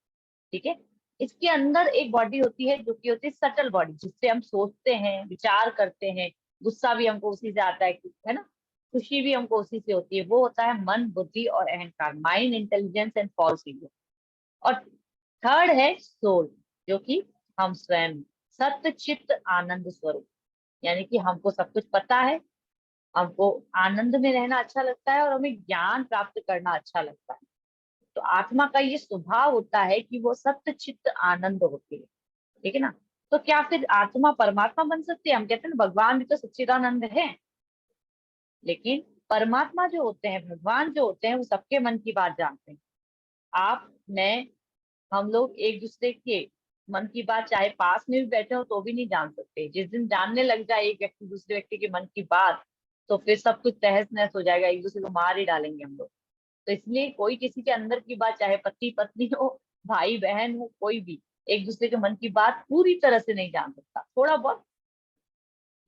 ठीक है, इसके अंदर एक बॉडी होती है जो कि होती है सटल बॉडी, जिससे हम सोचते हैं, विचार करते हैं। गुस्सा भी हमको उसी से आता है ना, खुशी भी हमको उसी से होती है। वो होता है मन, बुद्धि और अहंकार, mind, intelligence and false ego. और थर्ड है सोल, जो कि हम स्वयं, सत्य चित्त आनंद स्वरूप, यानी कि हमको सब कुछ पता है, हमको आनंद में रहना अच्छा लगता है और हमें ज्ञान प्राप्त करना अच्छा लगता है। तो आत्मा का ये स्वभाव होता है कि वो सत्य चित्त आनंद होती है। ठीक है ना, तो क्या फिर आत्मा परमात्मा बन सकती है? हम कहते हैं ना भगवान भी तो सच्चिदानंद है, लेकिन परमात्मा जो होते हैं, भगवान जो होते हैं, वो सबके मन की बात जानते हैं। आप, मैं, हम लोग एक दूसरे के मन की बात चाहे पास में भी बैठे हो तो भी नहीं जान सकते। जिस दिन जानने लग जाए एक व्यक्ति दूसरे व्यक्ति के मन की बात, तो फिर सब कुछ तहस नहस हो जाएगा, एक दूसरे को मार ही डालेंगे हम लोग। तो इसलिए कोई किसी के अंदर की बात, चाहे पति पत्नी हो, भाई बहन हो, कोई भी एक दूसरे के मन की बात पूरी तरह से नहीं जान सकता, थोड़ा बहुत,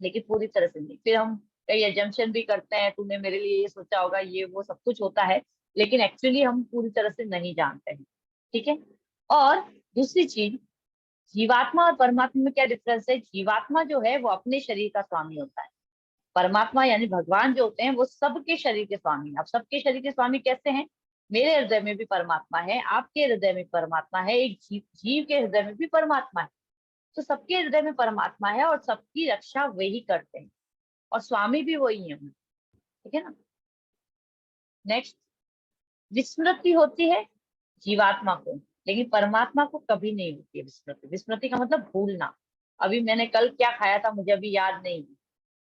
लेकिन पूरी तरह से नहीं। फिर हम कई एजम्पशन भी करते हैं, तूने मेरे लिए ये सोचा होगा, ये वो सब कुछ होता है, लेकिन एक्चुअली हम पूरी तरह से नहीं जानते हैं। ठीक है, और दूसरी चीज, जीवात्मा और परमात्मा में क्या डिफरेंस है? जीवात्मा जो है वो अपने शरीर का स्वामी होता है। परमात्मा यानी भगवान जो होते हैं वो सबके शरीर के स्वामी हैं। अब सबके शरीर के स्वामी कैसे हैं? मेरे हृदय में भी परमात्मा है, आपके हृदय में परमात्मा है, एक जीव के हृदय में भी परमात्मा है। तो सबके हृदय में परमात्मा है और सबकी रक्षा वही करते हैं, और स्वामी भी वही है। ठीक है ना, नेक्स्ट। विस्मृति होती है जीवात्मा को, लेकिन परमात्मा को कभी नहीं होती है विस्मृति। विस्मृति का मतलब भूलना। अभी मैंने कल क्या खाया था मुझे अभी याद नहीं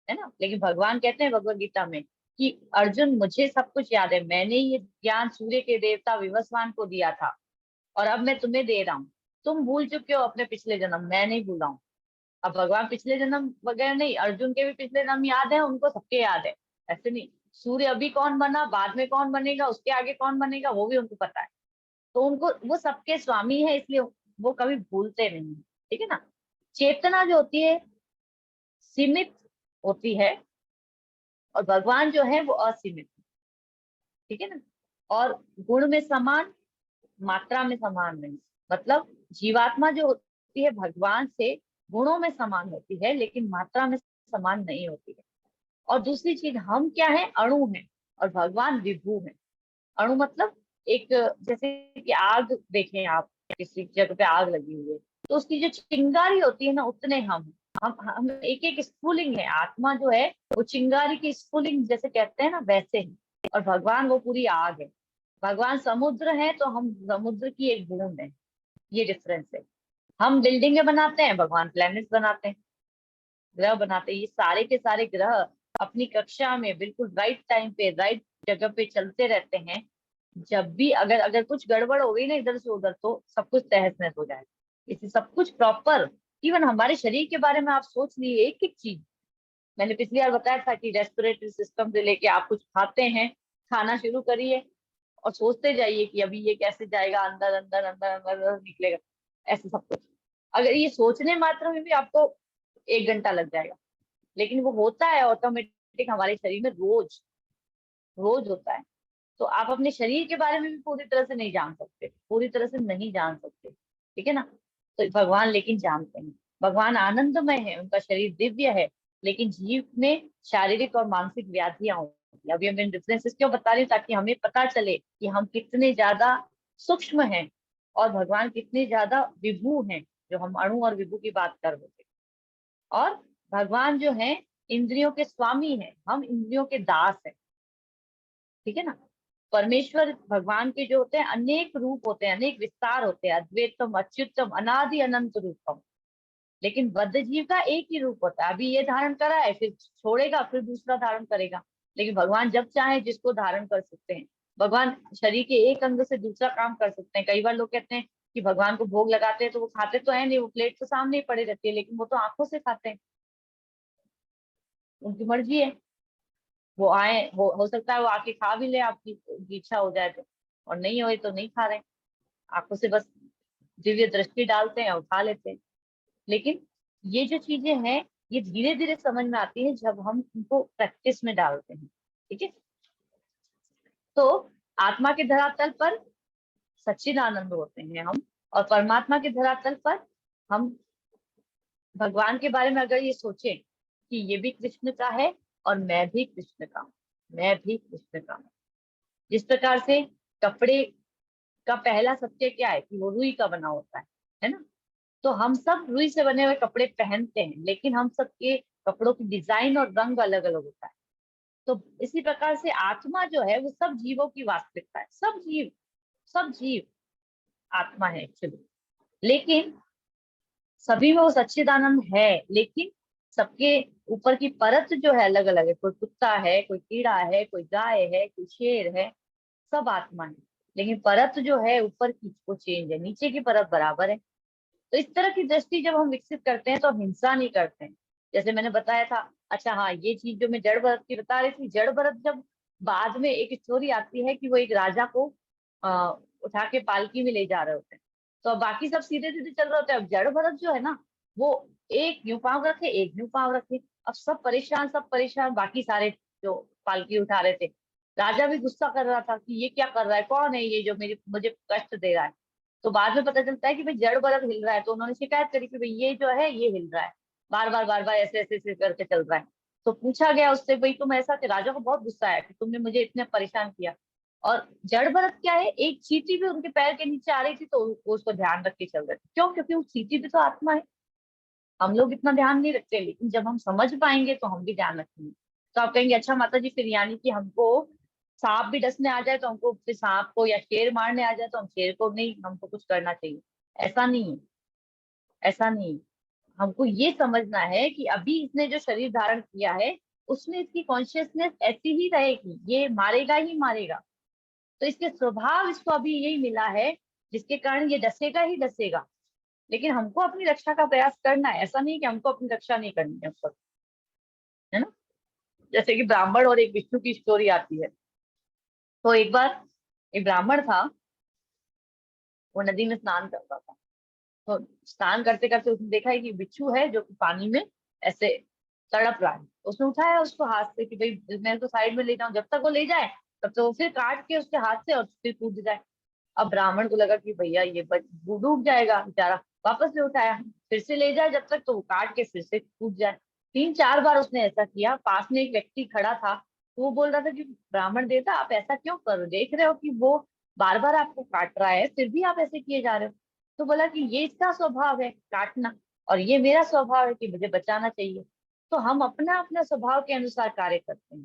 है ना, लेकिन भगवान कहते हैं भगवत गीता में कि अर्जुन, मुझे सब कुछ याद है, मैंने ये ज्ञान सूर्य के देवता विवस्वान को दिया था और अब मैं तुम्हें दे रहा हूँ। तुम भूल चुके हो अपने पिछले जन्म, मैं नहीं भूला हूँ। अब भगवान पिछले जन्म वगैरह नहीं, अर्जुन के भी पिछले जन्म याद है, उनको सबके याद है। ऐसे नहीं, सूर्य अभी कौन बना, बाद में कौन बनेगा, उसके आगे कौन बनेगा, वो भी उनको पता है। तो उनको, वो सबके स्वामी है, इसलिए वो कभी भूलते नहीं। ठीक है ना, चेतना जो होती है सीमित होती है, और भगवान जो है वो असीमित। ठीक है ना, और गुण में समान, मात्रा में समान नहीं। मतलब जीवात्मा जो होती है भगवान से गुणों में समान होती है, लेकिन मात्रा में समान नहीं होती है। और दूसरी चीज, हम क्या है? अणु है, और भगवान विभू है। अणु मतलब एक, जैसे कि आग देखें आप, किसी जगह पे आग लगी हुई है, तो उसकी जो चिंगारी होती है ना, उतने हम एक एक स्फुलिंग है। आत्मा जो है वो चिंगारी की स्फुलिंग जैसे कहते हैं ना, वैसे है। और भगवान वो पूरी आग है। भगवान समुद्र है तो हम समुद्र की एक बूंद है। ये डिफरेंस है। हम बिल्डिंगें बनाते हैं, भगवान प्लैनेट्स बनाते हैं, ग्रह बनाते हैं। ये सारे के सारे ग्रह अपनी कक्षा में बिल्कुल राइट टाइम पे राइट जगह पे चलते रहते हैं। जब भी अगर अगर कुछ गड़बड़ हो गई ना इधर से उधर, तो सब कुछ तहस नहस हो जाएगा। इसलिए सब कुछ प्रॉपर। इवन हमारे शरीर के बारे में आप सोच लिए, एक एक चीज। मैंने पिछली बार बताया था कि रेस्पिरेटरी सिस्टम से लेके आप कुछ खाते हैं, खाना शुरू करिए और सोचते जाइए कि अभी ये कैसे जाएगा, अंदर अंदर अंदर अंदर, अंदर निकलेगा, ऐसे सब कुछ। अगर ये सोचने मात्र में भी आपको 1 घंटा लग जाएगा, लेकिन वो होता है ऑटोमेटिक हमारे शरीर में, रोज रोज होता है। तो आप अपने शरीर के बारे में भी पूरी तरह से नहीं जान सकते, पूरी तरह से नहीं जान सकते, ठीक है ना। तो भगवान लेकिन जानते हैं। भगवान आनंदमय है, उनका शरीर दिव्य है, लेकिन जीव में शारीरिक और मानसिक व्याधियां होती हैं। अभी हम इन डिफरेंसेस क्यों बता रही हूँ, ताकि हमें पता चले कि हम कितने ज्यादा सूक्ष्म हैं और भगवान कितने ज्यादा विभू हैं। जो हम अणु और विभू की बात कर रहे थे। और भगवान जो है इंद्रियों के स्वामी हैं, हम इंद्रियों के दास हैं, ठीक है ना। परमेश्वर भगवान के जो होते हैं अनेक रूप होते हैं, अनेक विस्तार होते हैं, अद्वैतम अच्युतम अनादि अनंत रूपम। लेकिन बद्ध जीव का एक ही रूप होता है। अभी ये धारण करा है, फिर छोड़ेगा, फिर दूसरा धारण करेगा। लेकिन भगवान जब चाहे जिसको धारण कर सकते हैं। भगवान शरीर के एक अंग से दूसरा काम कर सकते हैं। कई बार लोग कहते हैं कि भगवान को भोग लगाते हैं तो वो खाते तो है नहीं, वो प्लेट तो सामने ही पड़ी रहती है, लेकिन वो तो आंखों से खाते हैं। उनकी मर्जी है। वो आए, हो सकता है वो आके खा भी ले, आपकी उनकी इच्छा हो जाए तो। और नहीं हुई तो नहीं खा रहे, आंखों से बस दिव्य दृष्टि डालते हैं और खा लेते हैं। लेकिन ये जो चीजें हैं, ये धीरे धीरे समझ में आती है जब हम उनको प्रैक्टिस में डालते हैं, ठीक है। तो आत्मा के धरातल पर सच्चिदानंद होते हैं हम, और परमात्मा के धरातल पर हम भगवान के बारे में अगर ये सोचें कि ये भी कृष्ण का है और मैं भी कृष्ण का हूँ, मैं भी कृष्ण का हूँ। जिस प्रकार से कपड़े का पहला सत्य क्या है कि वो रुई का बना होता है ना। तो हम सब रुई से बने हुए कपड़े पहनते हैं, लेकिन हम सबके कपड़ों की डिजाइन और रंग अलग अलग होता है। तो इसी प्रकार से आत्मा जो है वो सब जीवों की वास्तविकता है। सब जीव आत्मा है एक्चुअली। लेकिन सभी में वो सच्चिदानंद है, लेकिन सबके ऊपर की परत जो है अलग अलग है। कोई कुत्ता है, कोई कीड़ा है, कोई गाय है, कोई शेर है, सब आत्मा है। लेकिन परत जो है ऊपर की वो चेंज है, नीचे की परत बराबर है। तो इस तरह की दृष्टि जब हम विकसित करते हैं तो हम हिंसा नहीं करते हैं। जैसे मैंने बताया था, अच्छा हाँ, ये चीज जो मैं जड़ भरत की बता रही थी, जड़ भरत जब बाद में एक स्टोरी आती है कि वो एक राजा को उठा के पालकी में ले जा रहे होते हैं। तो अब बाकी सब सीधे सीधे चल रहे होते हैं, अब जड़ भरत जो है ना, वो एक यूं पाँव रखे, एक यूं पाँव रखे। अब सब परेशान, बाकी सारे जो पालकी उठा रहे थे। राजा भी गुस्सा कर रहा था कि ये क्या कर रहा है, कौन है ये जो मेरे मुझे कष्ट दे रहा है। तो बाद में पता चलता है कि भाई जड़ भरत हिल रहा है। तो उन्होंने शिकायत करी कि भाई ये जो है ये हिल रहा है, बार बार ऐसे ऐसे ऐसे करके चल रहा है। तो पूछा गया उससे, भाई तुम ऐसा, कि राजा को बहुत गुस्सा आया कि तुमने मुझे इतने परेशान किया। और जड़ भरत क्या है, एक चींटी भी उनके पैर के नीचे आ रही थी तो वो उसको ध्यान रख के चल रहे थे। क्यों? क्योंकि वो चींटी भी तो आत्मा है। हम लोग इतना ध्यान नहीं रखते, लेकिन जब हम समझ पाएंगे तो हम भी ध्यान रखेंगे। तो आप कहेंगे अच्छा माता जी, फिर यानी कि हमको सांप भी डसने आ जाए तो हमको, फिर सांप को, या शेर मारने आ जाए तो हम शेर को नहीं, हमको कुछ करना चाहिए? ऐसा नहीं है, ऐसा नहीं है। हमको ये समझना है कि अभी इसने जो शरीर धारण किया है, उसमें इसकी कॉन्शियसनेस ऐसी ही रहेगी, ये मारेगा ही मारेगा। तो इसके स्वभाव इसको अभी यही मिला है, जिसके कारण ये डसेगा ही डसेगा। लेकिन हमको अपनी रक्षा का प्रयास करना है, ऐसा नहीं कि हमको अपनी रक्षा नहीं करनी है उसको, है ना। जैसे कि ब्राह्मण और एक विष्णु की स्टोरी आती है। तो एक बार एक ब्राह्मण था, वो नदी में स्नान करता था। तो स्नान करते करते उसने देखा है कि बिच्छू है जो कि पानी में ऐसे तड़प रहा है। उसने उठाया उसको हाथ से कि भाई मैं तो साइड में ले जाऊं, जब तक वो ले जाए तब तो वो फिर काट के उसके हाथ से और फिर कूद जाए। अब ब्राह्मण को लगा कि भैया ये वो डूब जाएगा बेचारा, वापस से उठाया, फिर से ले जाए जब तक, तो वो काट के फिर से कूद जाए। 3 4 बार उसने ऐसा किया। पास में एक व्यक्ति खड़ा था, तो वो बोल रहा था कि ब्राह्मण देवता, आप ऐसा क्यों कर रहे हो? देख रहे हो कि वो बार बार आपको काट रहा है, फिर भी आप ऐसे किए जा रहे हो। तो बोला कि ये इसका स्वभाव है काटना, और ये मेरा स्वभाव है कि मुझे बचाना चाहिए। तो हम अपना अपना स्वभाव के अनुसार कार्य करते हैं।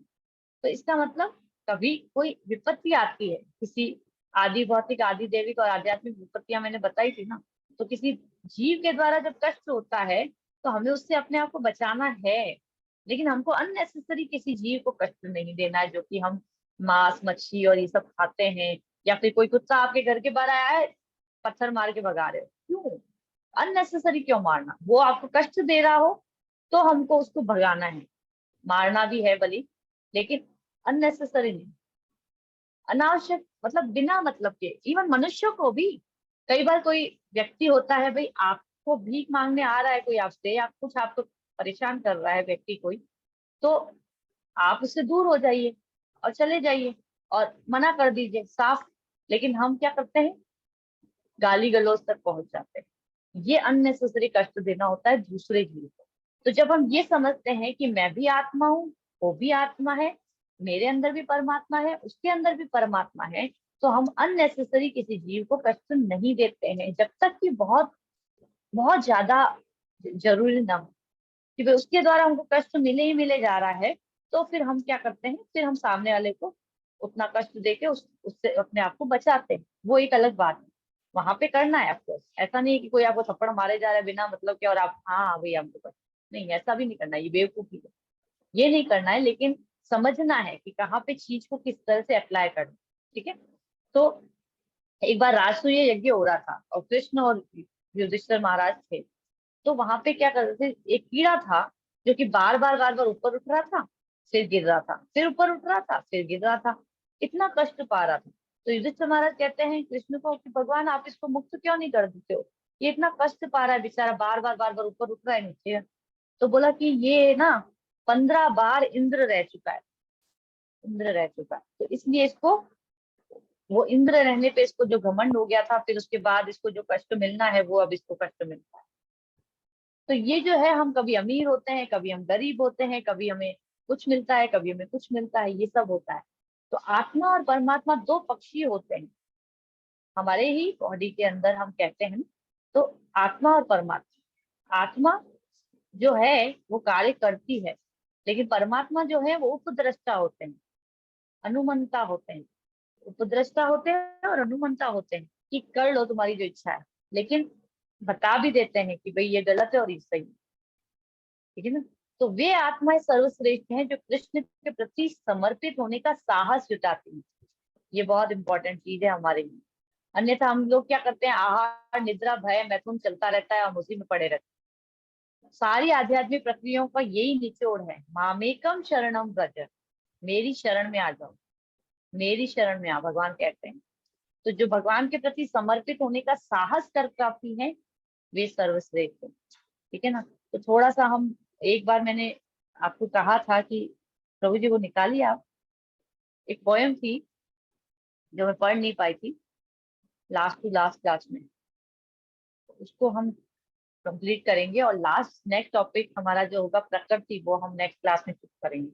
तो इसका मतलब कभी कोई विपत्ति आती है, किसी आदि भौतिक, आदि दैविक और आध्यात्मिक विपत्तियां मैंने बताई थी ना, तो किसी जीव के द्वारा जब कष्ट होता है तो हमें उससे अपने आप को बचाना है। लेकिन हमको अननेसेसरी किसी जीव को कष्ट नहीं देना है, जो कि हम मांस मच्छी और ये सब खाते हैं। या फिर कोई कुत्ता आपके घर के बाहर आया है, पत्थर मार के भगा रहे हो, क्यों? अननेसेसरी क्यों मारना? वो आपको कष्ट दे रहा हो तो हमको उसको भगाना है, मारना भी है भली, लेकिन अननेसेसरी नहीं, अनावश्यक, मतलब बिना मतलब के। इवन मनुष्यों को भी कई बार कोई व्यक्ति होता है, भाई आपको भीख मांगने आ रहा है कोई आपसे, या कुछ आपको परेशान कर रहा है व्यक्ति कोई, तो आप उससे दूर हो जाइए और चले जाइए और मना कर दीजिए साफ। लेकिन हम क्या करते हैं, गाली गलौज तक पहुंच जाते हैं। ये अननेसेसरी कष्ट देना होता है दूसरे जीव को। तो जब हम ये समझते हैं कि मैं भी आत्मा हूँ, वो भी आत्मा है, मेरे अंदर भी परमात्मा है, उसके अंदर भी परमात्मा है, तो हम अननेसेसरी किसी जीव को कष्ट नहीं देते हैं, जब तक कि बहुत बहुत ज्यादा जरूरी ना हो कि भाई उसके द्वारा हमको कष्ट मिले ही मिले जा रहा है। तो फिर हम क्या करते हैं, फिर हम सामने वाले को उतना कष्ट देके उससे अपने आप को बचाते हैं। वो एक अलग बात है, वहां पे करना है आपको। ऐसा नहीं है कि कोई आपको थप्पड़ मारे जा रहा है बिना मतलब के और आप हाँ भैया हमको कष्ट, नहीं, ऐसा भी नहीं करना, ये बेवकूफी है, ये नहीं करना है। लेकिन समझना है कि कहाँ पे चीज को किस तरह से अप्लाई करना। ठीक है। तो एक बार राजसूय यज्ञ हो रहा था और कृष्ण और युधिष्ठिर महाराज थे। तो वहां पे क्या कर रहे थे, एक कीड़ा था जो कि बार बार ऊपर उठ रहा था, फिर गिर रहा था, फिर ऊपर उठ रहा था, फिर गिर रहा था, इतना कष्ट पा रहा था। तो युधिष्ठिर महाराज कहते हैं कृष्ण को कि भगवान आप इसको मुक्त क्यों नहीं कर देते हो, ये इतना कष्ट पा रहा है बेचारा, बार बार ऊपर उठ रहा है नीचे। तो बोला कि ये ना 15 बार इंद्र रह चुका है, इंद्र रह चुका है, तो इसलिए इसको, वो इंद्र रहने पे इसको जो घमंड हो गया था, फिर उसके बाद इसको जो कष्ट मिलना है वो अब इसको कष्ट मिलता है। तो ये जो है, हम कभी अमीर होते हैं, कभी हम गरीब होते हैं, कभी हमें कुछ मिलता है, कभी हमें कुछ मिलता है, ये सब होता है। तो आत्मा और परमात्मा दो पक्षी होते हैं हमारे ही बॉडी के अंदर, हम कहते हैं ना। तो आत्मा और परमात्मा, आत्मा जो है वो कार्य करती है, लेकिन परमात्मा जो है वो उपद्रष्टा होते हैं, अनुमंता होते हैं। उपद्रष्टा होते हैं और अनुमंता होते हैं कि कर लो तुम्हारी जो इच्छा है, लेकिन बता भी देते हैं कि भाई ये गलत है और ये सही है। ठीक है ना। तो वे आत्माएं सर्वश्रेष्ठ हैं जो कृष्ण के प्रति समर्पित होने का साहस जुटाती हैं। ये बहुत इंपॉर्टेंट चीज है हमारे लिए। अन्यथा हम लोग क्या करते हैं, आहार निद्रा भय मैथुन चलता रहता है, हम उसी में पड़े रहते हैं। सारी आध्यात्मिक प्रक्रियाओं का यही निचोड़ है, मामेकम शरणम व्रज, मेरी शरण में आ जाओ, मेरी शरण में आ, भगवान कहते हैं। तो जो भगवान के प्रति समर्पित होने का साहस कर पाती हैं, वे सर्वश्रेष्ठ हैं। ठीक है ना। तो थोड़ा सा हम, एक बार मैंने आपको कहा था कि प्रभु जी वो निकालिए आप, एक पोयम थी जो मैं पढ़ नहीं पाई थी लास्ट टू लास्ट क्लास में, उसको हम कंप्लीट करेंगे। और लास्ट नेक्स्ट टॉपिक हमारा जो होगा प्रकृति, वो हम नेक्स्ट क्लास में शुरू करेंगे।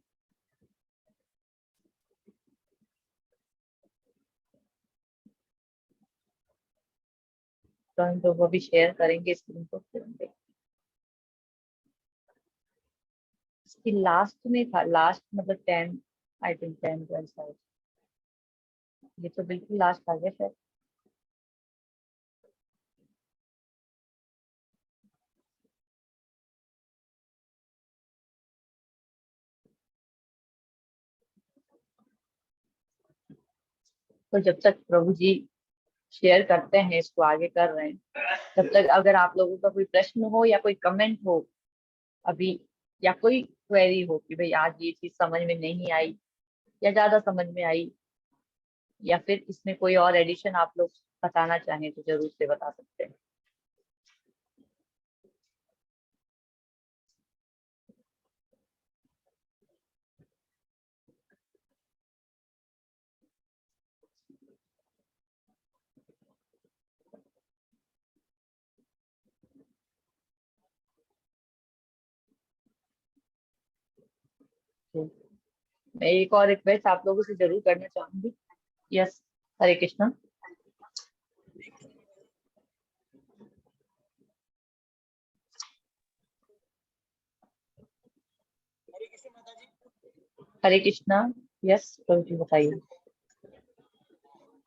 तो हम लोग वो भी शेयर करेंगे स्क्रीन को, फिर हम देखेंगे। इसकी लास्ट में था, लास्ट मतलब 10, आई थिंक 10 12 शायद, ये तो बिल्कुल लास्ट आ गया शायद। तो जब तक प्रभु जी शेयर करते हैं, इसको आगे कर रहे हैं, तब तक अगर आप लोगों का कोई प्रश्न हो या कोई कमेंट हो अभी, या कोई क्वेरी हो कि भाई आज ये चीज समझ में नहीं आई या ज्यादा समझ में आई, या फिर इसमें कोई और एडिशन आप लोग बताना चाहें, तो जरूर से बता सकते हैं। तो मैं एक और रिक्वेस्ट आप लोगों से जरूर करना चाहूंगी। यस, हरे कृष्णा। हरे कृष्णा। यस प्रभु जी बताइए।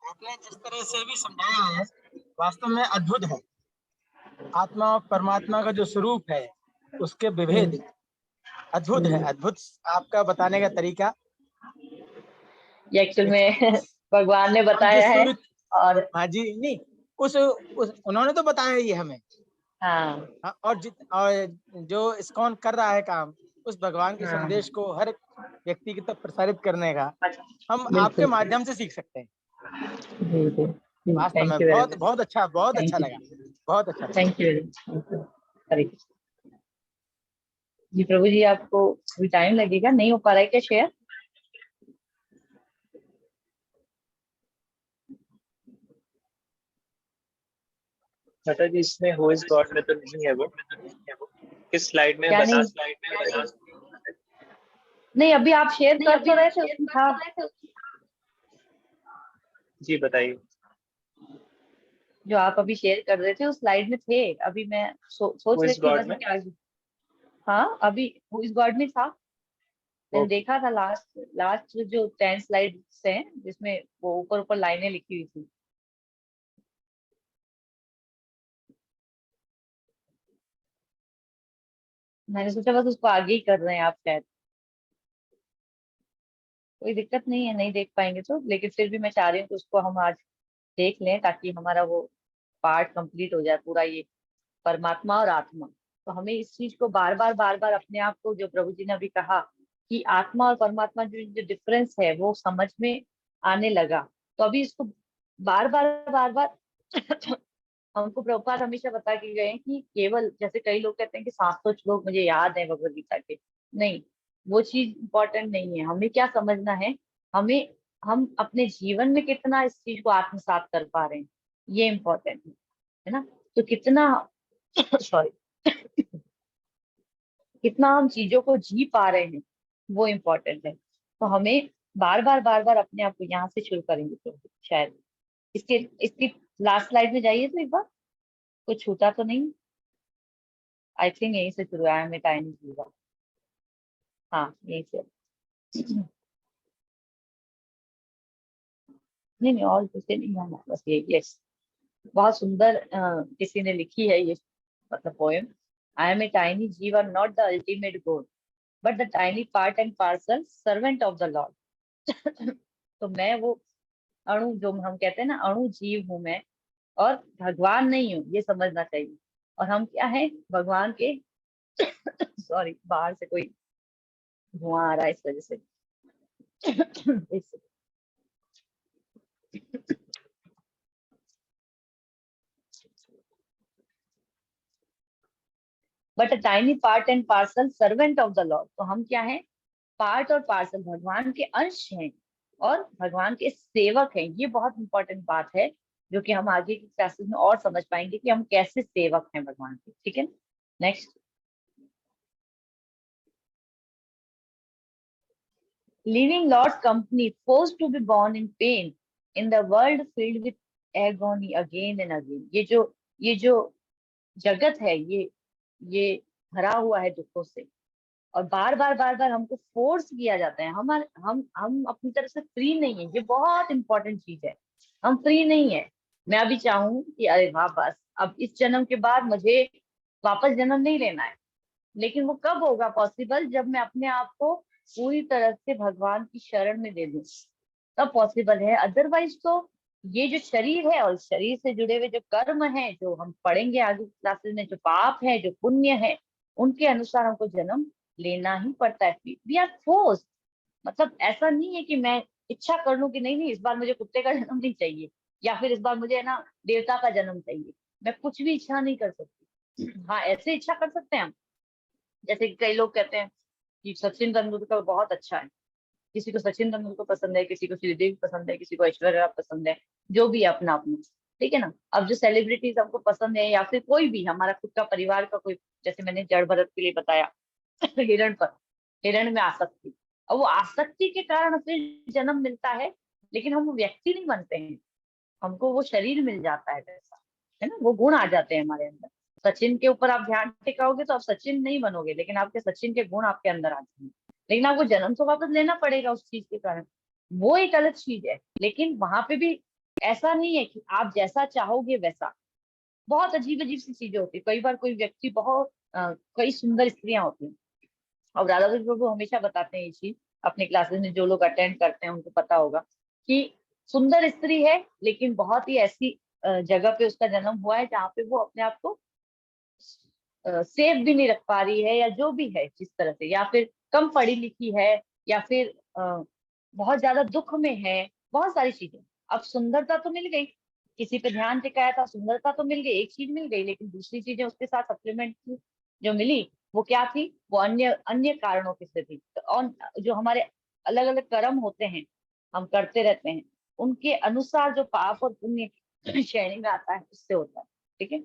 आपने जिस तरह से भी समझाया है वास्तव में अद्भुत है। आत्मा और परमात्मा का जो स्वरूप है उसके विभेद अद्भुत है। अद्भुत आपका बताने का तरीका। ये एक्चुअल में भगवान ने हम बताया जिस है। सूर्य, और हाँ जी, नहीं उस उन्होंने तो बताया ही है हमें। हाँ हाँ, और जो इस्कॉन कर रहा है काम उस भगवान के हाँ संदेश को हर व्यक्ति की तक प्रसारित करने का हम आपके बिल्कुल। माध्यम से सीख सकते हैं। जी जी जी, वास्तव थैंक में यू वेरी बहुत मच। बहुत अच्छा थैंक लगा। यू। बहुत अच्छा लगा। Thank you very much. Hare Krishna. जी प्रभु जी, आपको अभी टाइम लगेगा, नहीं हो पा रहा है क्या शेयर? माता जी इसमें हु इज गॉड में तो नहीं है वो, किस स्लाइड में क्या बता। नहीं? नहीं, अभी आप शेयर कर तो रहे थे, उसमें था। जी बताइए। जो आप अभी शेयर कर रहे थे उस स्लाइड में थे। अभी मैं सोच हु रही इज थी गॉड बस में कि आगे। हाँ, अभी इस गॉड में था। मैंने ओके। देखा था लास्ट लास्ट जो 10 स्लाइड्स हैं जिसमें वो ऊपर ऊपर लाइनें लिखी हुई थी। मैंने सोचा बस उसको आगे ही कर रहे हैं आप शायद। कोई दिक्कत नहीं है, नहीं देख पाएंगे तो, लेकिन फिर भी मैं चाह रही हूँ कि उसको हम आज देख लें ताकि हमारा वो पार्ट कंप्लीट हो जाए पूरा, ये परमात्मा और आत्मा। तो हमें इस चीज को बार बार अपने आप को, जो प्रभु जी ने अभी कहा कि आत्मा और परमात्मा जो जो डिफरेंस है वो समझ में आने लगा। तो अभी इसको बार बार हमको प्रभुपाद हमेशा बता के गए हैं कि केवल, जैसे कई लोग कहते हैं कि 700 श्लोक मुझे याद है भगवद गीता के, नहीं, वो चीज इम्पोर्टेंट नहीं है। हमें क्या समझना है, हमें हम अपने जीवन में कितना इस चीज को आत्मसात कर पा रहे हैं, ये इम्पोर्टेंट है ना। तो कितना सॉरी कितना हम चीजों को जी पा रहे हैं, वो इम्पोर्टेंट है। तो हमें बार बार अपने आप को यहाँ से शुरू करेंगे तो शायद इसके इसकी लास्ट स्लाइड में जाइए तो एक बार, कुछ छूटा तो नहीं? आई थिंक यहीं से शुरू आया, मैं टाइम नहीं होगा। हाँ यहीं से। नहीं और कुछ नहीं है, बस ये। यस, बहुत सुंदर किसी ने लिखी है ये, मतलब poem. I am a tiny jiva are not the ultimate goal, but the tiny part and parcel servant of the Lord. तो मैं वो अणु, जो हम कहते हैं ना, अणु जीव हूं मैं, और भगवान नहीं हूँ, ये समझना चाहिए। और हम क्या है, भगवान के सॉरी, बाहर से कोई धुआं आ रहा है इस वजह से। एक second। But a tiny part and parcel servant of the Lord. तो हम क्या है, पार्ट और पार्सल, भगवान के अंश हैं और भगवान के सेवक हैं। ये बहुत इंपॉर्टेंट बात है, जो कि हम आगे की क्लासेस में और समझ पाएंगे कि हम कैसे सेवक हैं भगवान के। ठीक है, next. Living lord company, force to be born in pain in the world filled with agony again and again. ये जो जगत है, ये भरा हुआ है दुखों से, और बार बार हमको फोर्स किया जाता है। हम अपनी तरफ से फ्री नहीं है, ये बहुत इंपॉर्टेंट चीज है। हम फ्री नहीं है। मैं अभी चाहूँ कि अरे वाह बस अब इस जन्म के बाद मुझे वापस जन्म नहीं लेना है, लेकिन वो कब होगा पॉसिबल, जब मैं अपने आप को पूरी तरह से भगवान की शरण में दे दूं, तब पॉसिबल है। अदरवाइज तो ये जो शरीर है और शरीर से जुड़े हुए जो कर्म है, जो हम पढ़ेंगे आगे क्लासेस में, जो पाप है जो पुण्य है, उनके अनुसार हमको जन्म लेना ही पड़ता है। We are force. मतलब ऐसा नहीं है कि मैं इच्छा कर लूं कि नहीं नहीं इस बार मुझे कुत्ते का जन्म नहीं चाहिए, या फिर इस बार मुझे है ना देवता का जन्म चाहिए। मैं कुछ भी इच्छा नहीं कर सकती। हाँ, ऐसे इच्छा कर सकते हैं हम, जैसे कि कई लोग कहते हैं कि सचिन तेंदुलकर बहुत अच्छा है। किसी को सचिन तेंदुलकर पसंद है, किसी को श्रीदेवी पसंद है, किसी को ऐश्वर्या राय पसंद है, जो भी है अपना अपना। ठीक है ना। अब जो सेलिब्रिटीज हमको पसंद है, या फिर कोई भी हमारा खुद का परिवार का कोई, जैसे मैंने जड़ भरत के लिए बताया हिरण पर, हिरण में आसक्ति, और वो आसक्ति के कारण फिर जन्म मिलता है, लेकिन हम वो व्यक्ति नहीं बनते हैं, हमको वो शरीर मिल जाता है वैसा, है ना, वो गुण आ जाते हैं हमारे अंदर। सचिन के ऊपर आप ध्यान टिकाओगे तो आप सचिन नहीं बनोगे, लेकिन आपके सचिन के गुण आपके अंदर आ जाएंगे। लेकिन आपको जन्म तो वापस लेना पड़ेगा उस चीज के कारण, वो एक अलग चीज है। लेकिन वहां पे भी ऐसा नहीं है कि आप जैसा चाहोगे वैसा, बहुत अजीब अजीब सी चीजें होती है। कई बार कोई व्यक्ति बहुत कई सुंदर स्त्रियां होती हैं, और राधा कृष्ण प्रभु हमेशा बताते हैं ये चीज अपने क्लासेस में, जो लोग अटेंड करते हैं उनको पता होगा कि सुंदर स्त्री है लेकिन बहुत ही ऐसी जगह पे उसका जन्म हुआ है जहाँ पे वो अपने आप को सेफ भी नहीं रख पा रही है, या जो भी है जिस तरह से, या फिर कम पढ़ी लिखी है, या फिर बहुत ज्यादा दुख में है, बहुत सारी चीजें। अब सुंदरता तो मिल गई, किसी पे ध्यान टिकाया था, सुंदरता तो मिल गई, एक चीज मिल गई, लेकिन दूसरी चीजें उसके साथ सप्लीमेंट जो मिली वो क्या थी, वो अन्य अन्य कारणों की से थी। तो और जो हमारे अलग अलग कर्म होते हैं, हम करते रहते हैं, उनके अनुसार जो पाप और पुण्य श्रेणी में आता है उससे होता है। ठीक है,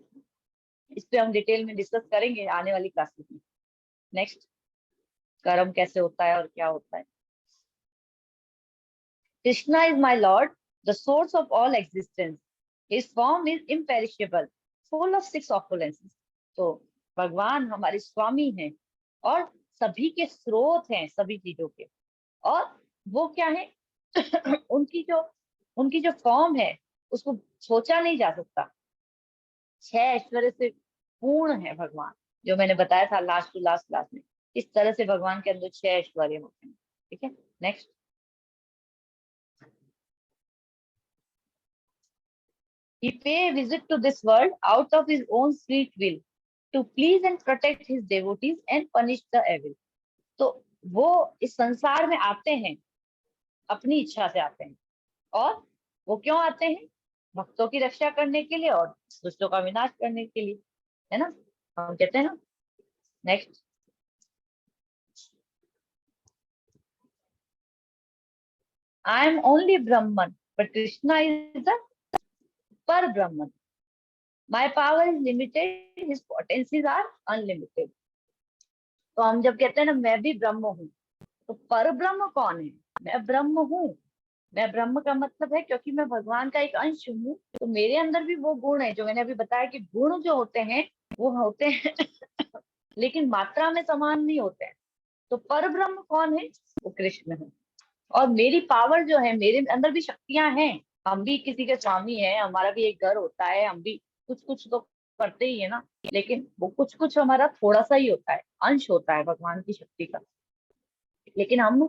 इस पे हम डिटेल में डिस्कस करेंगे आने वाली क्लासेस में। नेक्स्ट, कर्म कैसे होता है और क्या होता है। Krishna is my lord, the source of all existence, his form is imperishable, full of six opulences. तो भगवान हमारे स्वामी हैं और सभी के स्रोत हैं सभी चीजों के। और वो क्या है उनकी जो फॉर्म है उसको सोचा नहीं जा सकता। 6 ऐश्वर्य से पूर्ण है भगवान, जो मैंने बताया था लास्ट टू लास्ट क्लास में, इस तरह से भगवान के अंदर 6 ऐश्वर्य होते हैं। ठीक है, next. He pay a visit to this world out of his own sweet will to please and protect his devotees and punish the evil. तो वो इस संसार में आते हैं, अपनी इच्छा से आते हैं। और वो क्यों आते हैं? भक्तों की रक्षा करने के लिए और दुष्टों का विनाश करने के लिए, है ना, हम कहते हैं ना। Next, I am only Brahman, but Krishna is the पर Brahman. My power is limited, his potencies are unlimited. तो हम जब कहते हैं ना मैं भी ब्रह्म हूँ, तो पर ब्रह्म कौन है? मैं ब्रह्म हूँ। मैं ब्रह्म का मतलब है क्योंकि मैं भगवान का एक अंश हूँ, तो मेरे अंदर भी वो गुण है जो मैंने अभी बताया कि गुण जो होते हैं वो होते हैं लेकिन मात्रा में समान नहीं होते हैं। तो पर ब्रह्म कौन है? वो कृष्ण है। और मेरी पावर जो है, मेरे अंदर भी शक्तियां हैं, हम भी किसी के स्वामी हैं, हमारा भी एक घर होता है, हम भी कुछ कुछ तो करते ही है ना, लेकिन वो कुछ कुछ हमारा थोड़ा सा ही होता है, अंश होता है भगवान की शक्ति का। लेकिन हम,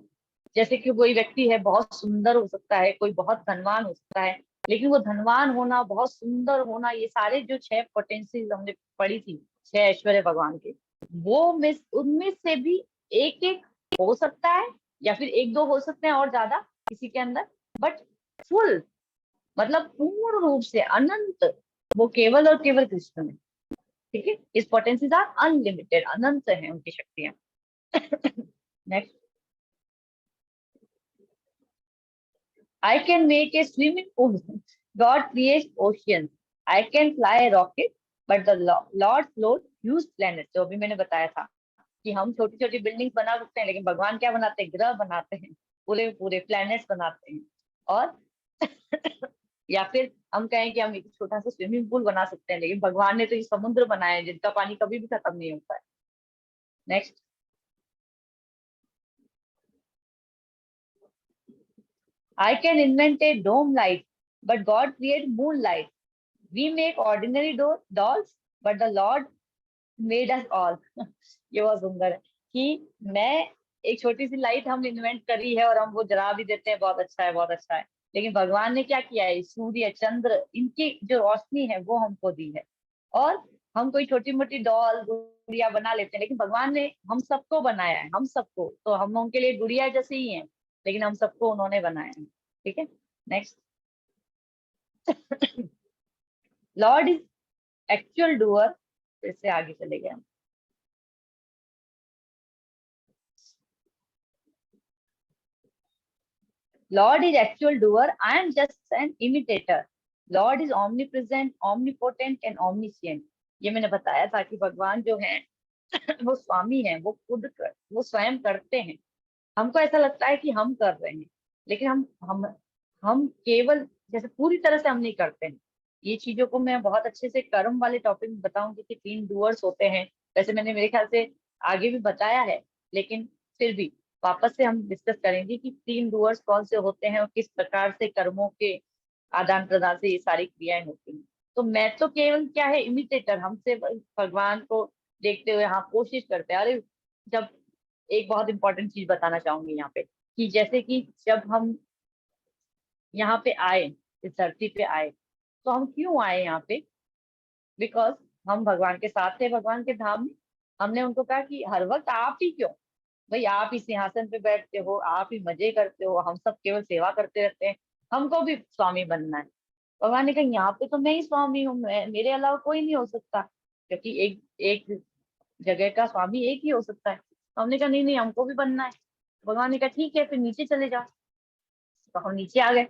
जैसे कि कोई व्यक्ति है बहुत सुंदर हो सकता है, कोई बहुत धनवान हो सकता है, लेकिन वो धनवान होना, बहुत सुंदर होना, ये सारे जो 6 पोटेंसीज हमने पढ़ी थी, 6 ऐश्वर्य भगवान के, वो में उनमें से भी एक एक हो सकता है, या फिर एक दो हो सकते हैं और ज्यादा किसी के अंदर, बट फुल मतलब पूर्ण रूप से अनंत, वो केवल और केवल कृष्ण में। ठीक है, इस पोटेंसीज आर अनलिमिटेड, अनंत है उनकी शक्तियां। Next, I can make a swimming pool. God creates oceans. I can fly a rocket, but the Lord floats huge planets. जो अभी मैंने बताया था कि हम छोटी छोटी बिल्डिंग बना सकते हैं, लेकिन भगवान क्या बनाते हैं? ग्रह बनाते हैं, पूरे पूरे प्लैनेट्स बनाते हैं। और या फिर हम कहें कि हम एक छोटा सा स्विमिंग पूल बना सकते हैं, लेकिन भगवान ने तो ये समुद्र बनाए हैं जिनका पानी कभी भी खत्म नहीं होता है। Next, I can invent a dome light, but God created moonlight. We make ordinary dolls, but the Lord made us all. ये बहुत सुंदर है कि मैं एक छोटी सी लाइट हम इन्वेंट करी है और हम वो जला भी देते हैं, बहुत अच्छा है, बहुत अच्छा है। लेकिन भगवान ने क्या किया है? सूर्य चंद्र इनकी जो रोशनी है वो हमको दी है। और हम कोई छोटी मोटी डॉल गुड़िया बना लेते हैं, लेकिन भगवान ने हम सबको बनाया है, हम सबको, तो हम उनके लिए गुड़िया जैसे ही हैं, लेकिन हम सबको उन्होंने बनाया है। ठीक है, next. Lord is actual doer, फिर से आगे चले गए हम। Lord is actual doer, I am just an imitator. Lord is omnipresent, omnipotent and omniscient। ये मैंने बताया था कि भगवान जो है वो स्वामी है, वो वो स्वयं करते हैं। हमको ऐसा लगता है कि हम कर रहे हैं, लेकिन हम केवल जैसे पूरी तरह से हम नहीं करते हैं। ये चीजों को मैं बहुत अच्छे से कर्म वाले टॉपिक में बताऊंगी कि 3 डूअर्स होते हैं। वैसे मैंने मेरे ख्याल से आगे भी बताया है, लेकिन फिर भी वापस से हम डिस्कस करेंगे कि 3 डूअर्स कौन से होते हैं और किस प्रकार से कर्मों के आदान प्रदान से ये सारी क्रियाएं होती हैं। तो मैं तो केवल क्या है, इमिटेटर, हमसे भगवान को देखते हुए हाँ कोशिश करते हैं। अरे जब एक बहुत इंपॉर्टेंट चीज बताना चाहूंगी यहाँ पे, कि जैसे कि जब हम यहाँ पे आए, इस धरती पे आए, तो हम क्यों आए यहाँ पे? बिकॉज हम भगवान के साथ थे, भगवान के धाम में। हमने उनको कहा कि हर वक्त आप ही क्यों, भाई आप ही सिंहासन पे बैठते हो, आप ही मजे करते हो, हम सब केवल सेवा करते रहते हैं, हमको भी स्वामी बनना है। भगवान ने कहा यहाँ पे तो मैं ही स्वामी हूँ, मैं, मेरे अलावा कोई नहीं हो सकता, क्योंकि एक एक जगह का स्वामी एक ही हो सकता है। तो हमने कहा नहीं नहीं, हमको भी बनना है। भगवान ने कहा ठीक है, फिर नीचे चले जाओ। तो हम नीचे आ गए,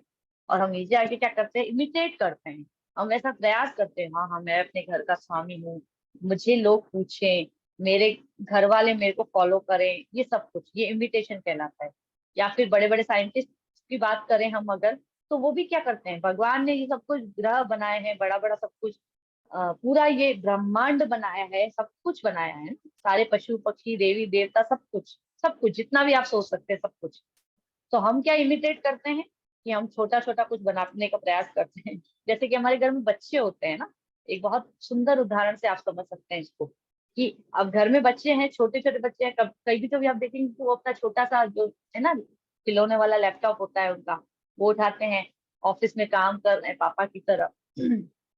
और हम नीचे आके क्या करते हैं, इमिटेट करते हैं। हम ऐसा प्रयास करते हैं, हाँ हाँ मैं अपने घर का स्वामी हूँ, मुझे लोग पूछें, मेरे घर वाले मेरे को फॉलो करें, ये सब कुछ, ये इमिटेशन कहलाता है। या फिर बड़े बड़े साइंटिस्ट की बात करें हम अगर, तो वो भी क्या करते हैं, भगवान ने ये सब कुछ ग्रह बनाए हैं, बड़ा बड़ा सब कुछ, पूरा ये ब्रह्मांड बनाया है, सब कुछ बनाया है, सारे पशु पक्षी देवी देवता सब कुछ, सब कुछ जितना भी आप सोच सकते हैं सब कुछ। तो हम क्या इमिटेट करते हैं कि हम छोटा छोटा कुछ बनाने का प्रयास करते हैं। जैसे कि हमारे घर में बच्चे होते हैं ना, एक बहुत सुंदर उदाहरण से आप समझ सकते हैं इसको, कि अब घर में बच्चे हैं, छोटे छोटे बच्चे हैं, कभी कभी आप देखेंगे कि वो अपना छोटा सा जो है ना खिलौने वाला लैपटॉप होता है उनका, वो उठाते हैं, ऑफिस में काम कर रहे हैं पापा की तरह।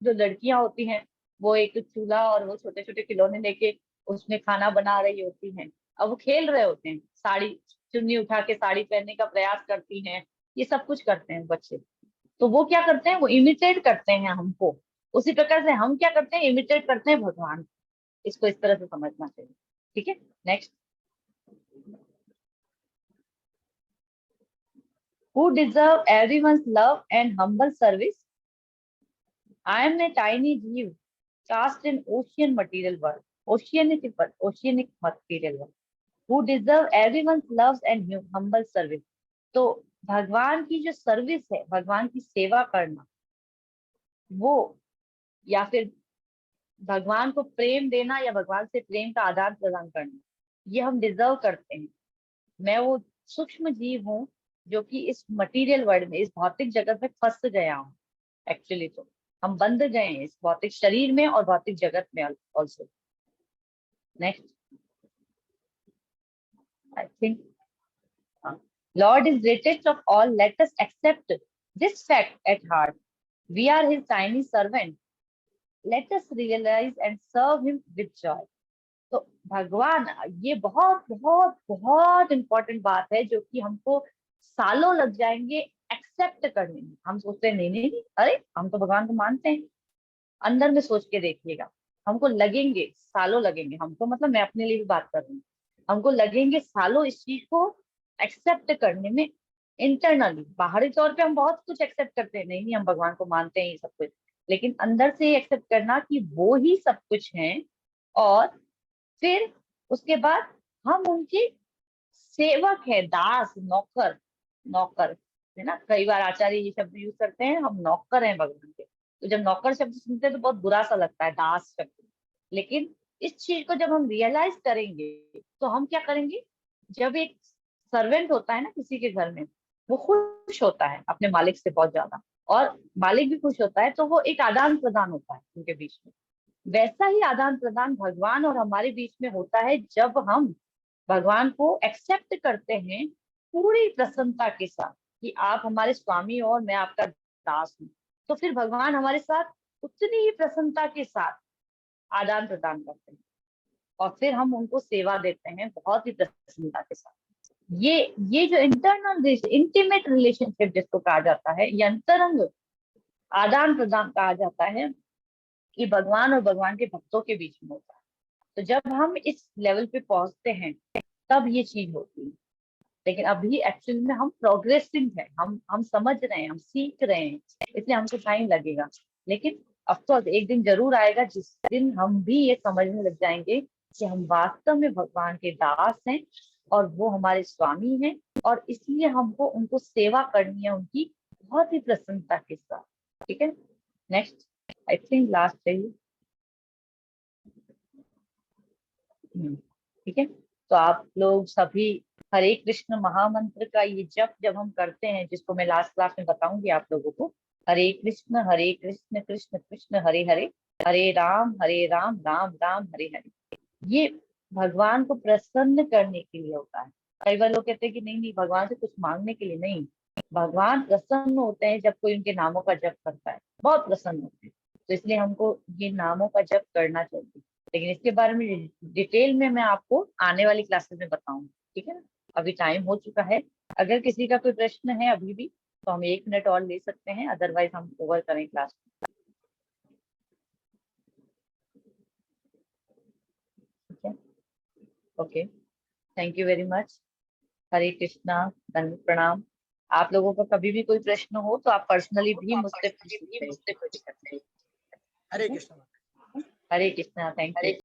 जो लड़कियां होती हैं, वो एक चूल्हा और वो छोटे छोटे खिलौने लेके उसमें खाना बना रही होती हैं। अब वो खेल रहे होते हैं, साड़ी चुन्नी उठा के साड़ी पहनने का प्रयास करती हैं, ये सब कुछ करते हैं बच्चे। तो वो क्या करते हैं, वो इमिटेट करते हैं हमको। उसी प्रकार से हम क्या करते हैं, इमिटेट करते हैं भगवान को। इसको इस तरह से समझना चाहिए। ठीक है, next. Who deserve everyone's love and humble service? I am a tiny jiva cast in oceanic material world, who deserve everyone's love and humble service. तो भगवान की जो सर्विस है, भगवान की सेवा करना, वो, या फिर भगवान को प्रेम देना, या भगवान से प्रेम का आदान प्रदान करना, ये हम डिजर्व करते हैं। मैं वो सूक्ष्म जीव हूँ जो कि इस मटेरियल वर्ल्ड में, इस भौतिक जगत में फंस गया हूँ। एक्चुअली तो हम बंध गए हैं इस भौतिक शरीर में और भौतिक जगत में also. Next, I think Lord is greatest of all. Let us accept this fact at heart. We are his tiny servant. Let us realize and serve him with joy. तो भगवान, ये बहुत बहुत बहुत इंपॉर्टेंट बात है जो कि हमको सालों लग जाएंगे एक्सेप्ट करने में। हम सोचते हैं नहीं नहीं नहीं, अरे हम तो भगवान को मानते हैं। अंदर में सोच के देखिएगा, हमको लगेंगे सालों, लगेंगे हमको, मतलब मैं अपने लिए भी बात कर रही हूँ, हमको लगेंगे सालों इस चीज को एक्सेप्ट करने में। इंटरनली, बाहरी तौर पे हम बहुत कुछ एक्सेप्ट करते हैं, नहीं नहीं हम भगवान को मानते हैं ये सब कुछ, लेकिन अंदर से ये एक्सेप्ट करना कि वो ही सब कुछ है। और फिर उसके बाद हम उनके सेवक है, दास, नौकर। नौकर है ना, कई बार आचार्य ये शब्द यूज करते हैं, हम नौकर हैं भगवान के। तो जब नौकर शब्द सुनते हैं तो बहुत बुरा सा लगता है, दास शब्द। लेकिन इस चीज को जब हम रियलाइज करेंगे तो हम क्या करेंगे, जब एक सर्वेंट होता है ना किसी के घर में, वो खुश होता है अपने मालिक से बहुत ज्यादा, और मालिक भी खुश होता है, तो वो एक आदान प्रदान होता है उनके बीच में। वैसा ही आदान प्रदान भगवान और हमारे बीच में होता है जब हम भगवान को एक्सेप्ट करते हैं पूरी प्रसन्नता के साथ कि आप हमारे स्वामी और मैं आपका दास हूँ। तो फिर भगवान हमारे साथ उतनी ही प्रसन्नता के साथ आदान प्रदान करते हैं, और फिर हम उनको सेवा देते हैं बहुत ही प्रसन्नता के साथ। ये जो इंटरनल इंटीमेट रिलेशनशिप जिसको कहा जाता है, ये अंतरंग आदान प्रदान कहा जाता है, कि भगवान और भगवान के भक्तों के बीच में होता है। तो जब हम इस लेवल पे पहुंचते हैं तब ये चीज होती है। लेकिन अभी एक्चुअली में हम प्रोग्रेसिंग है, हम समझ रहे हैं, हम सीख रहे हैं, इसलिए हमको टाइम लगेगा। लेकिन अफकोर्स एक दिन जरूर आएगा जिस दिन हम भी ये समझने लग जाएंगे कि हम वास्तव में भगवान के दास हैं और वो हमारे स्वामी हैं, और इसलिए हमको उनको सेवा करनी है उनकी बहुत ही प्रसन्नता के साथ। ठीक है, नेक्स्ट, आई थिंक लास्ट है ये। ठीक है, तो आप लोग सभी हरे कृष्ण महामंत्र का ये जप जब हम करते हैं, जिसको मैं लास्ट क्लास में बताऊंगी आप लोगों को, हरे कृष्ण कृष्ण कृष्ण हरे हरे, हरे राम राम राम हरे हरे, ये भगवान को प्रसन्न करने के लिए होता है। कई बार लोग कहते हैं कि नहीं नहीं भगवान से कुछ मांगने के लिए नहीं, भगवान प्रसन्न होते हैं जब कोई उनके नामों का जप करता है, बहुत प्रसन्न होते हैं। तो इसलिए हमको ये नामों का जप करना चाहिए, लेकिन इसके बारे में डिटेल में मैं आपको आने वाली क्लासेस में बताऊंगी, ठीक है ना। अभी टाइम हो चुका है, अगर किसी का कोई प्रश्न है अभी भी तो हम 1 मिनट और ले सकते हैं, अदरवाइज हम ओवर करें क्लास। ठीक है, okay, thank you very much. Hare Krishna, धन्य प्रणाम। आप लोगों का कभी भी कोई प्रश्न हो तो आप पर्सनली भी मुझसे पूछ सकते हैं। हरे कृष्ण। हरे कृष्णा, थैंक यू।